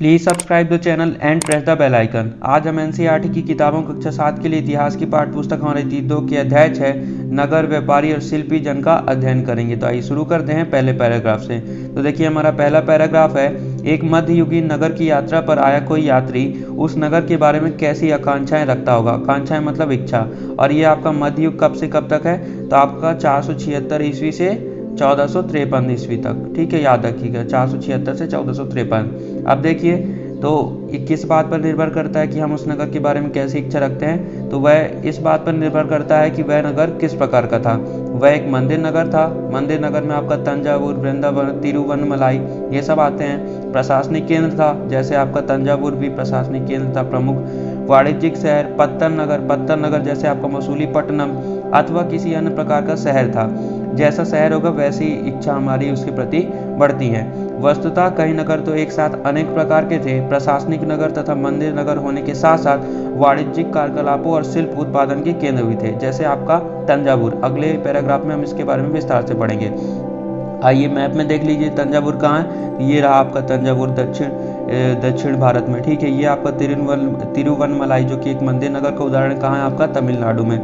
Please subscribe the channel and press the bell icon. आज हम NCERT की किताबों कक्षा 7 के लिए इतिहास की पाठ्य पुस्तक हमारे तीतों के अध्याय 6 नगर व्यापारी और शिल्पी जन का अध्ययन करेंगे। तो आइए शुरू करते हैं पहले पैराग्राफ से। तो देखिए हमारा पहला पैराग्राफ है, एक मध्ययुगीन नगर की यात्रा पर आया कोई यात्री उस नगर के बारे में कैसी आकांक्षाएं रखता होगा। आकांक्षाएं मतलब इच्छा। और ये आपका मध्ययुग कब से कब तक है, तो आपका 476 ईस्वी से 1453 ईस्वी तक। ठीक है, याद रखिएगा 476 से 1453। अब देखिए तो ये किस बात पर निर्भर करता है कि हम उस नगर के बारे में कैसी इच्छा रखते हैं, तो वह इस बात पर निर्भर करता है कि वह नगर किस प्रकार का था। वह एक मंदिर नगर था। मंदिर नगर में आपका तंजावुर, वृंदावन, तिरुवन्नमलाई ये सब आते हैं। प्रशासनिक केंद्र था, जैसे आपका तंजावुर भी प्रशासनिक केंद्र था प्रमुख। वाणिज्यिक शहर पत्तन नगर जैसे आपका मसूलीपट्टनम अथवा किसी अन्य प्रकार का शहर था। जैसा शहर होगा वैसी इच्छा हमारी उसके प्रति बढ़ती है। वस्तुतः कई नगर तो एक साथ अनेक प्रकार के थे। प्रशासनिक नगर तथा मंदिर नगर होने के साथ साथ वाणिज्यिक कार्यकलापों और शिल्प उत्पादन के केंद्र भी थे, जैसे आपका तंजावुर। अगले पैराग्राफ में हम इसके बारे में विस्तार से पढ़ेंगे। आइए मैप में देख लीजिए तंजावुर कहाँ है। ये रहा आपका तंजावुर दक्षिण भारत में। ठीक है, ये आपका तिरुवन्नमलाई जो कि एक मंदिर नगर का उदाहरण कहाँ है, आपका तमिलनाडु में।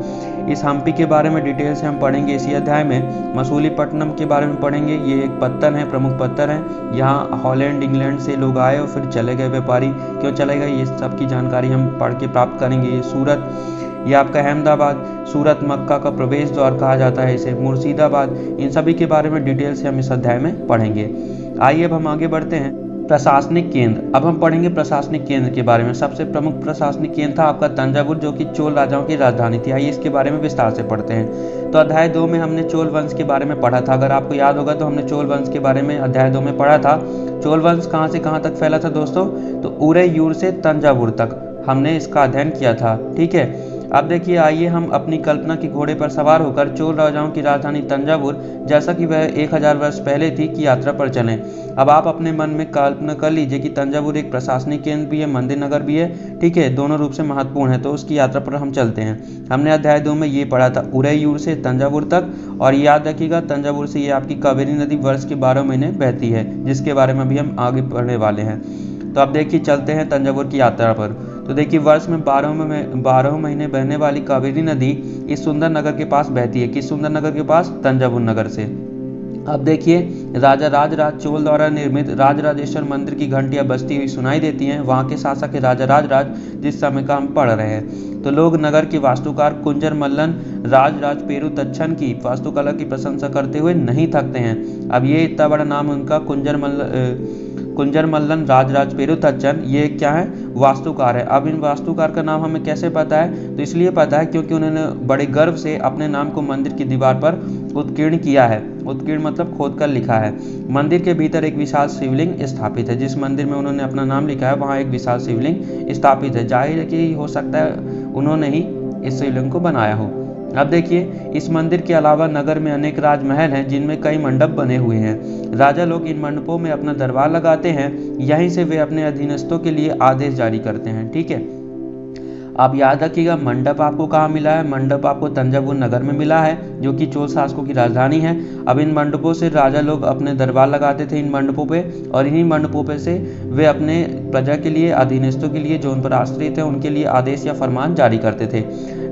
इस हम्पी के बारे में डिटेल से हम पढ़ेंगे इसी अध्याय में। मसूलीपट्टनम के बारे में पढ़ेंगे। ये एक पत्तन है, प्रमुख पत्थर है। यहाँ हॉलैंड इंग्लैंड से लोग आए और फिर चले गए व्यापारी। क्यों चले गए, ये सब की जानकारी हम पढ़ के प्राप्त करेंगे। ये सूरत, ये आपका अहमदाबाद, सूरत मक्का का प्रवेश द्वार कहा जाता है इसे, मुर्शिदाबाद, इन सभी के बारे में डिटेल से हम इस अध्याय में पढ़ेंगे। आइए अब हम आगे बढ़ते हैं। प्रशासनिक केंद्र, अब हम पढ़ेंगे प्रशासनिक केंद्र के बारे में। सबसे प्रमुख प्रशासनिक केंद्र था आपका तंजावुर, जो कि चोल राजाओं की राजधानी थी। आइए इसके बारे में विस्तार से पढ़ते हैं। तो अध्याय 2 में हमने चोल वंश के बारे में पढ़ा था। अगर आपको याद होगा तो हमने चोल वंश के बारे में अध्याय 2 में पढ़ा था। चोल वंश कहाँ से कहाँ तक फैला था दोस्तों, तो उरैयूर से तंजावुर तक हमने इसका अध्ययन किया था। ठीक है, अब देखिए आइए हम अपनी कल्पना के घोड़े पर सवार होकर चोल राजाओं की राजधानी तंजावुर, जैसा कि वह 1000 वर्ष पहले थी, की यात्रा पर चलें। अब आप अपने मन में कल्पना कर लीजिए कि तंजावुर एक प्रशासनिक केंद्र भी है, मंदिर नगर भी है। ठीक है, दोनों रूप से महत्वपूर्ण है। तो उसकी यात्रा पर हम चलते हैं। हमने अध्याय 2 में ये पढ़ा था उरैयूर से तंजावुर तक। और याद रखिएगा तंजावुर से ये आपकी कावेरी नदी वर्ष के 12 महीने बहती है, जिसके बारे में भी हम आगे पढ़ने वाले हैं। तो अब देखिए चलते हैं तंजावुर की यात्रा पर। तो देखिए वर्ष में 12 महीने बहने वाली कावेरी नदी इस सुंदर नगर के पास बहती है। किस सुंदर नगर के पास, तंजावुर नगर से। अब देखिए राजा राजराज चोल द्वारा निर्मित राजराजेश्वर मंदिर की घंटियां बजती हुई सुनाई देती हैं। वहां के शासक है राजा राजराज, जिस समय का हम पढ़ रहे हैं। तो लोग नगर के वास्तुकार कुंजर मल्लन राजराज पेरुतच्छन की वास्तुकला की प्रशंसा करते हुए नहीं थकते हैं। अब ये इतना बड़ा नाम उनका कुंजर मल्लन राजराज पेरुतच्छन, ये क्या है, वास्तुकार है। अब इन वास्तुकार का नाम हमें कैसे पता है, तो इसलिए पता है क्योंकि उन्होंने बड़े गर्व से अपने नाम को मंदिर की दीवार पर उत्कीर्ण किया है। उत्कीर्ण मतलब खोद कर लिखा है। मंदिर के भीतर एक विशाल शिवलिंग स्थापित है। जिस मंदिर में उन्होंने अपना नाम लिखा है वहाँ एक विशाल शिवलिंग स्थापित है। जाहिर है कि हो सकता है उन्होंने ही इस शिवलिंग को बनाया हो। अब देखिए इस मंदिर के अलावा नगर में अनेक राजमहल हैं, जिनमें कई मंडप बने हुए हैं। राजा लोग इन मंडपों में अपना दरबार लगाते हैं। यहीं से वे अपने अधीनस्थों के लिए आदेश जारी करते हैं। ठीक है, आप याद रखिएगा मंडप आपको कहाँ मिला है, मंडप आपको तंजावुर नगर में मिला है, जो कि चोल शासकों की राजधानी है। अब इन मंडपों से राजा लोग अपने दरबार लगाते थे इन मंडपों पे, और इन्हीं मंडपों पे से वे अपने प्रजा के लिए, अधीनस्थों के लिए जो उन पर आश्रित थे उनके लिए आदेश या फरमान जारी करते थे।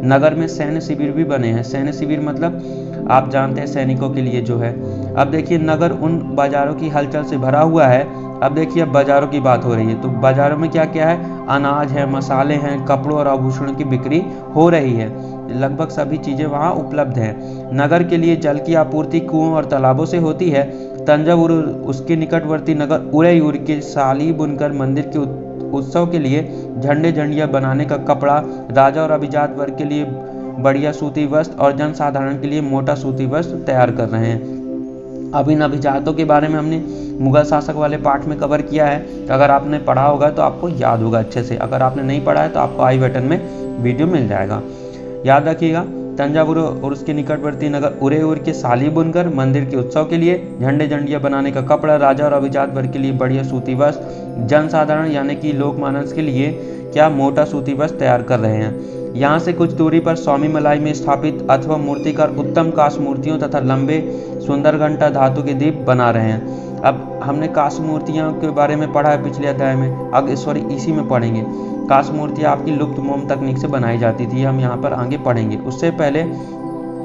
नगर में सैन्य शिविर भी बने हैं। सैन्य शिविर मतलब आप जानते हैं सैनिकों के लिए जो है। अब देखिए नगर उन बाजारों की हलचल से भरा हुआ है। अब देखिए अब बाजारों की बात हो रही है, तो बाजारों में क्या क्या है, अनाज है, मसाले हैं, कपड़ों और आभूषणों की बिक्री हो रही है। लगभग सभी चीजें वहाँ उपलब्ध हैं। नगर के लिए जल की आपूर्ति कुओं और तालाबों से होती है। तंजावुर उसके निकटवर्ती नगर उरैयूर के साली बुनकर मंदिर के उत्सव के लिए झंडे झंडियां बनाने का कपड़ा, राजा और अभिजात वर्ग के लिए बढ़िया सूती वस्त्र और जनसाधारण के लिए मोटा सूती वस्त्र तैयार कर रहे हैं। अब इन अभिजातों के बारे में हमने मुगल शासक वाले पार्ट में कवर किया है। अगर आपने पढ़ा होगा तो आपको याद होगा अच्छे से। अगर आपने नहीं पढ़ा है तो आपको आई बटन में वीडियो मिल जाएगा। याद रखिएगा तंजावुर और उसके निकटवर्ती नगर उरैयूर के साली बुनकर मंदिर के उत्सव के लिए झंडे झंडियां बनाने का कपड़ा, राजा और अभिजात वर्ग के लिए बढ़िया सूती वस्त्र, जनसाधारण यानी कि लोकमानस के लिए क्या मोटा सूती वस्त्र तैयार कर रहे हैं। यहाँ से कुछ दूरी पर स्वामीमलाई में स्थापित अथवा मूर्तिकार उत्तम काष्ठ मूर्तियों तथा लंबे सुंदर घंटा धातु के दीप बना रहे हैं। अब हमने काष्ठ मूर्तियों के बारे में पढ़ा है पिछले अध्याय में, अब सॉरी इसी में पढ़ेंगे। काष्ठ मूर्तियाँ आपकी लुप्त मोम तकनीक से बनाई जाती थी, हम यहाँ पर आगे पढ़ेंगे। उससे पहले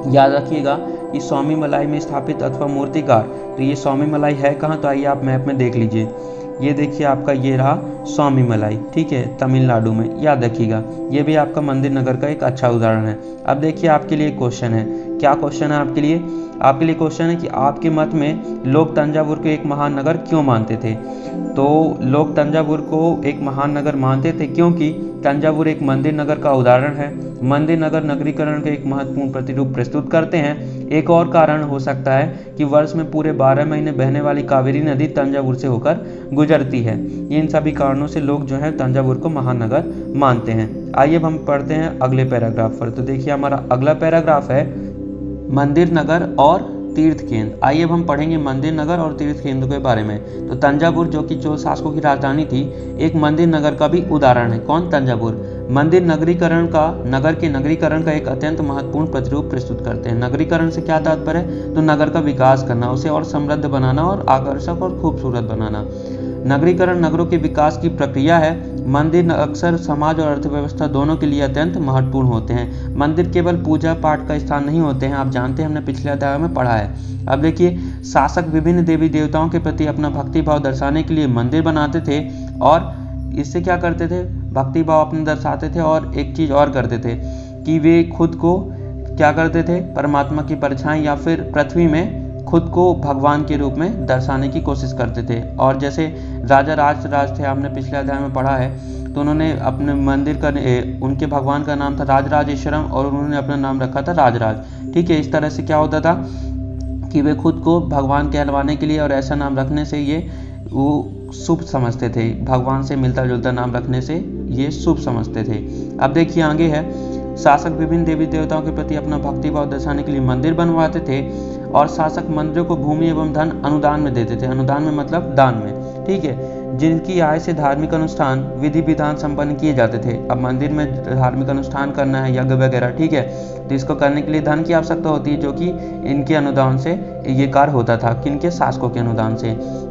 याद रखिएगा कि स्वामीमलाई में स्थापित अथवा मूर्तिकार, तो ये स्वामीमलाई है कहाँ, तो आइए आप मैप में देख लीजिए। ये देखिए आपका ये रहा स्वामीमलाई, ठीक है, तमिलनाडु में, याद रखिएगा। ये भी आपका मंदिर नगर का एक अच्छा उदाहरण है। अब देखिए आपके लिए क्वेश्चन है, क्या क्वेश्चन है आपके लिए? आपके लिए क्वेश्चन है कि आपके मत में लोग तंजावुर को एक महान नगर क्यों मानते थे? तो लोग तंजावुर को एक महान नगर मानते थे क्योंकि तंजावुर एक मंदिर नगर का उदाहरण है। मंदिर नगर नगरीकरण का एक महत्वपूर्ण प्रतिरूप प्रस्तुत करते हैं। एक और कारण हो सकता है कि वर्ष में पूरे 12 महीने बहने वाली कावेरी नदी तंजावुर से होकर गुजरती है। इन सभी कारणों से लोग जो है तंजावुर को महान नगर मानते हैं। आइए अब हम पढ़ते हैं अगले पैराग्राफ पर। तो देखिए हमारा अगला पैराग्राफ है मंदिर नगर और तीर्थ केंद्र। आइए अब हम पढ़ेंगे मंदिर नगर और तीर्थ केंद्र के बारे में। तो तंजावुर जो कि चोल शासकों की राजधानी थी, एक मंदिर नगर का भी उदाहरण है। कौन? तंजावुर। मंदिर नगरीकरण का, नगर के नगरीकरण का एक अत्यंत महत्वपूर्ण प्रतिरूप प्रस्तुत करते हैं। नगरीकरण से क्या तात्पर्य है? तो नगर का विकास करना, उसे और समृद्ध बनाना और आकर्षक और खूबसूरत बनाना। नगरीकरण नगरों के विकास की प्रक्रिया है। मंदिर अक्सर समाज और अर्थव्यवस्था दोनों के लिए अत्यंत महत्वपूर्ण होते हैं। मंदिर केवल पूजा पाठ का स्थान नहीं होते हैं, आप जानते हैं, हमने पिछले अध्याय में पढ़ा है। अब देखिए, शासक विभिन्न देवी देवताओं के प्रति अपना भक्ति भाव दर्शाने के लिए मंदिर बनाते थे और इससे क्या करते थे? भक्ति भाव अपने दर्शाते थे और एक चीज और करते थे कि वे खुद को क्या करते थे? परमात्मा की परछाई या फिर पृथ्वी में खुद को भगवान के रूप में दर्शाने की कोशिश करते थे। और जैसे राजा राज थे, हमने पिछले अध्याय में पढ़ा है, तो उन्होंने अपने मंदिर का, उनके भगवान का नाम था राजराजेश्वरम और उन्होंने अपना नाम रखा था राजराज। ठीक है, इस तरह से क्या होता था कि वे खुद को भगवान कहलवाने के लिए और ऐसा नाम रखने से ये वो शुभ समझते थे, भगवान से मिलता जुलता नाम रखने से ये शुभ समझते थे। अब देखिए आगे है, शासक विभिन्न देवी देवताओं के प्रति अपना भक्ति भाव दर्शाने के लिए मंदिर बनवाते थे और शासक मंदिरों को भूमि एवं धन अनुदान में देते थे। अनुदान में मतलब दान में, ठीक है, जिनकी आय से धार्मिक अनुष्ठान विधि विधान संपन्न किए जाते थे। अब मंदिर में धार्मिक अनुष्ठान करना है, यज्ञ वगैरह, ठीक है, तो इसको करने के लिए धन की आवश्यकता होती है, जो कि इनके अनुदान से ये कार्य होता था। किनके? शासकों के अनुदान से।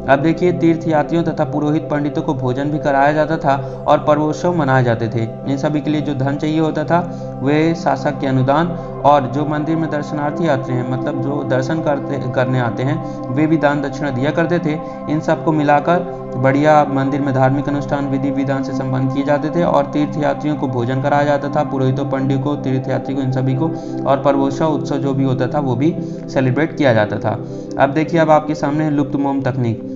अब देखिए, तीर्थ यात्रियों तथा पुरोहित पंडितों को भोजन भी कराया जाता था और पर्वोत्सव मनाए जाते थे। इन सभी के लिए जो धन चाहिए होता था वे शासक के अनुदान, और जो मंदिर में दर्शनार्थी आते हैं, मतलब जो दर्शन करने आते हैं, वे भी दान दक्षिणा दिया करते थे। इन सबको मिलाकर बढ़िया मंदिर में धार्मिक अनुष्ठान विधि विधान से संपन्न किए जाते थे और तीर्थ यात्रियों को भोजन कराया जाता था, पुरोहितों पंडित को, तीर्थ यात्री को, इन सभी को, और पर्वोत्सव उत्सव जो भी होता था वो भी सेलिब्रेट किया जाता था। अब देखिए, अब आपके सामने है लुप्त मोम तकनीक।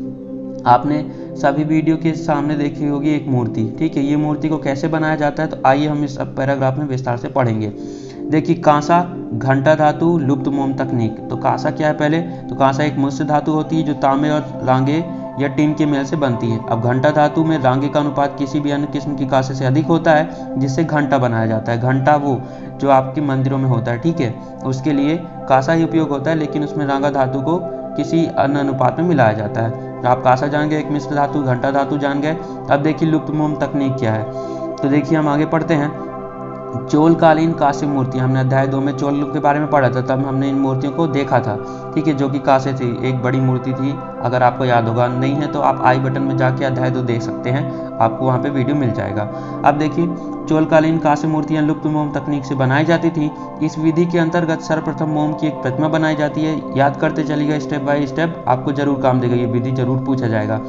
आपने सभी वीडियो के सामने देखी होगी एक मूर्ति, ठीक है, ये मूर्ति को कैसे बनाया जाता है, तो आइए हम इस पैराग्राफ में विस्तार से पढ़ेंगे। देखिए, कांसा, घंटा धातु, लुप्त मोम तकनीक। तो कांसा क्या है पहले? तो कांसा एक मिश्र धातु होती है जो तांबे और लांगे या टिन के मेल से बनती है। अब घंटा धातु में लांगे का अनुपात किसी भी अन्य किस्म की कांसे से अधिक होता है, जिससे घंटा बनाया जाता है। घंटा वो जो आपके मंदिरों में होता है, ठीक है, उसके लिए कांसा ही उपयोग होता है, लेकिन उसमें रांगा धातु को किसी अन्य अनुपात में मिलाया जाता है। आप कांसा जान गए, एक मिश्र धातु, घंटा धातु जान गए। अब देखिए लुप्त मोम तकनीक क्या है। तो देखिए हम आगे पढ़ते हैं। चोलकालीन कांस्य मूर्तियां, हमने अध्याय 2 में चोल के बारे में पढ़ा था, तब हमने इन मूर्तियों को देखा था, ठीक है, जो कि कांस्य थी, एक बड़ी मूर्ति थी। अगर आपको याद होगा, नहीं है तो आप आई बटन में जाके अध्याय 2 देख सकते हैं, आपको वहाँ पे वीडियो मिल जाएगा। अब देखिए, चोलकालीन कांस्य मूर्तियां लुप्त मोम तकनीक से बनाई जाती थी। इस विधि के अंतर्गत सर्वप्रथम मोम की एक प्रतिमा बनाई जाती है। याद करते चलिएगा स्टेप बाय स्टेप, आपको जरूर काम देगा, ये विधि जरूर पूछा जाएगा।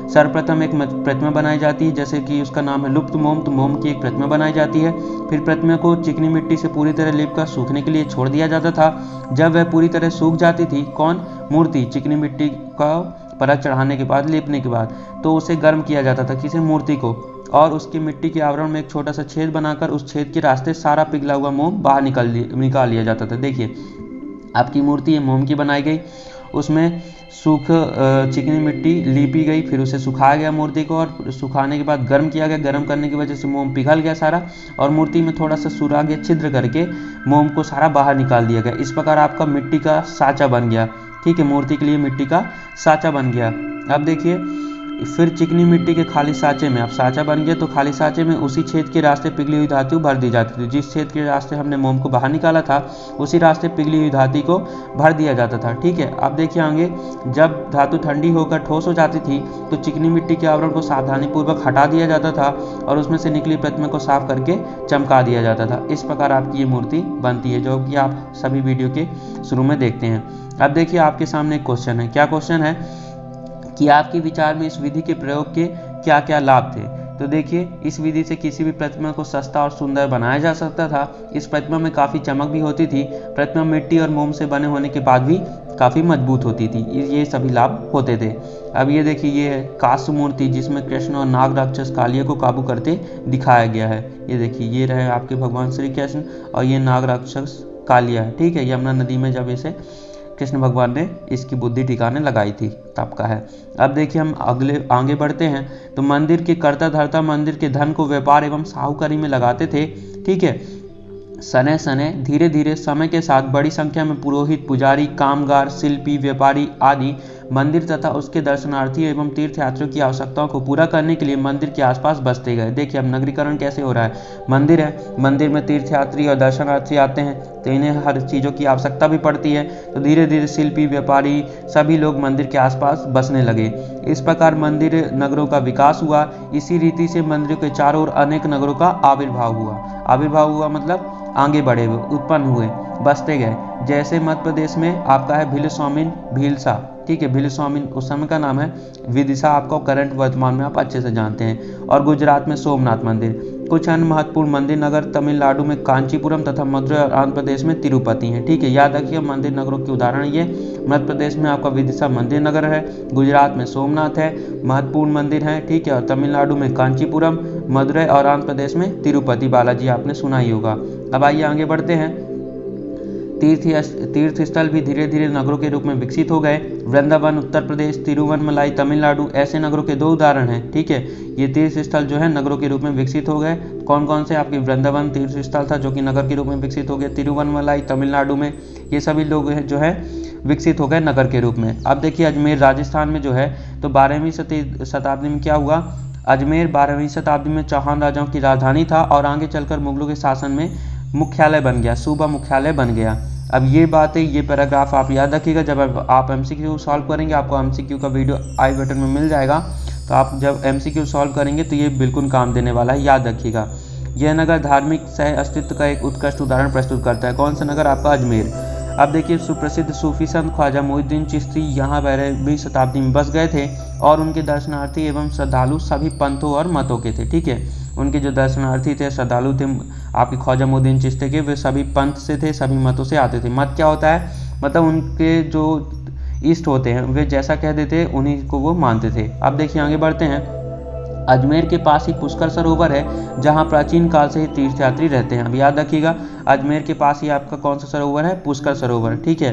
सर्वप्रथम एक प्रतिमा बनाई जाती है, जैसे कि उसका नाम है लुप्त मोम, तो मोम की एक प्रतिमा बनाई जाती है। फिर प्रतिमा को चिकनी मिट्टी से पूरी तरह लीप कर सूखने के लिए छोड़ दिया जाता था। जब वह पूरी तरह सूख जाती थी, कौन? मूर्ति, चिकनी मिट्टी का परत चढ़ाने के बाद, लेपने के बाद, तो उसे गर्म किया जाता था, किसी मूर्ति को, और उसकी मिट्टी के आवरण में एक छोटा सा छेद बनाकर उस छेद के रास्ते सारा पिघला हुआ मोम बाहर निकाल लिया जाता था। देखिए, आपकी मूर्ति मोम की बनाई गई, उसमें चिकनी मिट्टी लीपी गई, फिर उसे सुखाया गया मूर्ति को, और सुखाने के बाद गर्म किया गया। गर्म करने की वजह से मोम पिघल गया सारा, और मूर्ति में थोड़ा सा सुराग या छिद्र करके मोम को सारा बाहर निकाल दिया गया। इस प्रकार आपका मिट्टी का साँचा बन गया, ठीक है, मूर्ति के लिए मिट्टी का साँचा बन गया। अब देखिए, फिर चिकनी मिट्टी के खाली साँचे में, अब साँचा बन गया तो खाली साँचे में उसी छेद के रास्ते पिघली हुई धातु भर दी जाती थी। जिस छेद के रास्ते हमने मोम को बाहर निकाला था उसी रास्ते पिघली हुई धातु को भर दिया जाता था। ठीक है, अब देखिए आगे, जब धातु ठंडी होकर ठोस हो जाती थी तो चिकनी मिट्टी के आवरण को सावधानीपूर्वक हटा दिया जाता था और उसमें से निकली प्रतिमा को साफ करके चमका दिया जाता था। इस प्रकार आपकी ये मूर्ति बनती है, जो कि आप सभी वीडियो के शुरू में देखते हैं। अब देखिए आपके सामने एक क्वेश्चन है। क्या क्वेश्चन है कि आपके विचार में इस विधि के प्रयोग के क्या क्या लाभ थे। तो देखिए, इस विधि से किसी भी प्रतिमा को सस्ता और सुंदर बनाया जा सकता था। इस प्रतिमा में काफ़ी चमक भी होती थी। प्रतिमा मिट्टी और मोम से बने होने के बाद भी काफ़ी मजबूत होती थी। ये सभी लाभ होते थे। अब ये देखिए, ये है कास्य मूर्ति जिसमें कृष्ण और नाग राक्षस कालिया को काबू करते दिखाया गया है। ये देखिए, ये रहे आपके भगवान श्री कृष्ण और ये नाग राक्षस कालिया है। ठीक है, यमुना नदी में जब इसे कृष्ण भगवान ने इसकी बुद्धि ठिकाने लगाई थी तब का है। अब देखिए हम आगे बढ़ते हैं। तो मंदिर के कर्ता धर्ता मंदिर के धन को व्यापार एवं साहूकारी में लगाते थे। ठीक है, सने सने धीरे धीरे समय के साथ बड़ी संख्या में पुरोहित, पुजारी, कामगार, शिल्पी, व्यापारी आदि मंदिर तथा उसके दर्शनार्थी एवं तीर्थयात्रियों की आवश्यकताओं को पूरा करने के लिए मंदिर के आसपास बसते गए। देखिए अब नगरीकरण कैसे हो रहा है। मंदिर है, मंदिर में तीर्थयात्री और दर्शनार्थी आते हैं तो इन्हें हर चीज़ों की आवश्यकता भी पड़ती है। तो धीरे धीरे शिल्पी, व्यापारी सभी लोग मंदिर के आसपास बसने लगे। इस प्रकार मंदिर नगरों का विकास हुआ। इसी रीति से मंदिरों के चारों ओर अनेक नगरों का आविर्भाव हुआ मतलब आगे बढ़े हुए, उत्पन्न हुए, बसते गए। जैसे मध्य प्रदेश में आपका है भिलस्वामिन भीलसा। ठीक है, भिलस्वामिन उस समय का नाम है, विदिशा आपको करंट वर्तमान में आप अच्छे से जानते हैं। और गुजरात में सोमनाथ मंदिर। कुछ अन्य महत्वपूर्ण मंदिर नगर तमिलनाडु में कांचीपुरम तथा मदुरै और आंध्र प्रदेश में तिरुपति हैं। ठीक है, याद रखिए मंदिर नगरों के उदाहरण ये मध्य प्रदेश में आपका विदिशा मंदिर नगर है, गुजरात में सोमनाथ है, महत्वपूर्ण मंदिर है। ठीक है, और तमिलनाडु में कांचीपुरम, मदुरै और आंध्र प्रदेश में तिरुपति बालाजी आपने सुना ही होगा। अब आइए आगे बढ़ते हैं। तीर्थ स्थल भी धीरे धीरे नगरों के रूप में विकसित हो गए। वृंदावन उत्तर प्रदेश, तिरुवनमलाई तमिलनाडु ऐसे नगरों के 2 उदाहरण हैं। ठीक है, ये तीर्थ स्थल जो है नगरों के रूप में विकसित हो गए। कौन कौन से? आपके वृंदावन तीर्थ स्थल था जो कि नगर के रूप में विकसित हो गया। तिरुवनमलाई तमिलनाडु में ये सभी लोग जो है विकसित हो गए नगर के रूप में। अब देखिए अजमेर राजस्थान में जो है तो 12वीं शताब्दी में क्या हुआ, अजमेर 12वीं शताब्दी में चौहान राजाओं की राजधानी था और आगे चलकर मुगलों के शासन में मुख्यालय बन गया, सूबा मुख्यालय बन गया। अब ये बातें, ये पैराग्राफ आप याद रखिएगा। जब आप एमसीक्यू सॉल्व करेंगे, आपको एमसीक्यू का वीडियो आई बटन में मिल जाएगा, तो आप जब एमसीक्यू सॉल्व करेंगे तो ये बिल्कुल काम देने वाला है, याद रखिएगा। यह नगर धार्मिक सह अस्तित्व का एक उत्कृष्ट उदाहरण प्रस्तुत करता है। कौन सा नगर? आपका अजमेर। अब देखिए सुप्रसिद्ध सूफी संत ख्वाजा मोइनुद्दीन चिश्ती यहाँ 12वीं शताब्दी में बस गए थे और उनके दर्शनार्थी एवं श्रद्धालु सभी पंथों और मतों के थे। ठीक है, उनके जो दर्शनार्थी थे, श्रद्धालु थे आपके ख्वाजा मोइनुद्दीन चिश्ती के, वे सभी पंथ से थे, सभी मतों से आते थे। मत क्या होता है? मतलब उनके जो इष्ट होते हैं वे जैसा कह देते उन्हीं को वो मानते थे। अब देखिए आगे बढ़ते हैं। अजमेर के पास ही पुष्कर सरोवर है जहां प्राचीन काल से ही तीर्थयात्री रहते हैं। अब याद रखिएगा अजमेर के पास ही आपका कौन सा सरोवर है? पुष्कर सरोवर। ठीक है,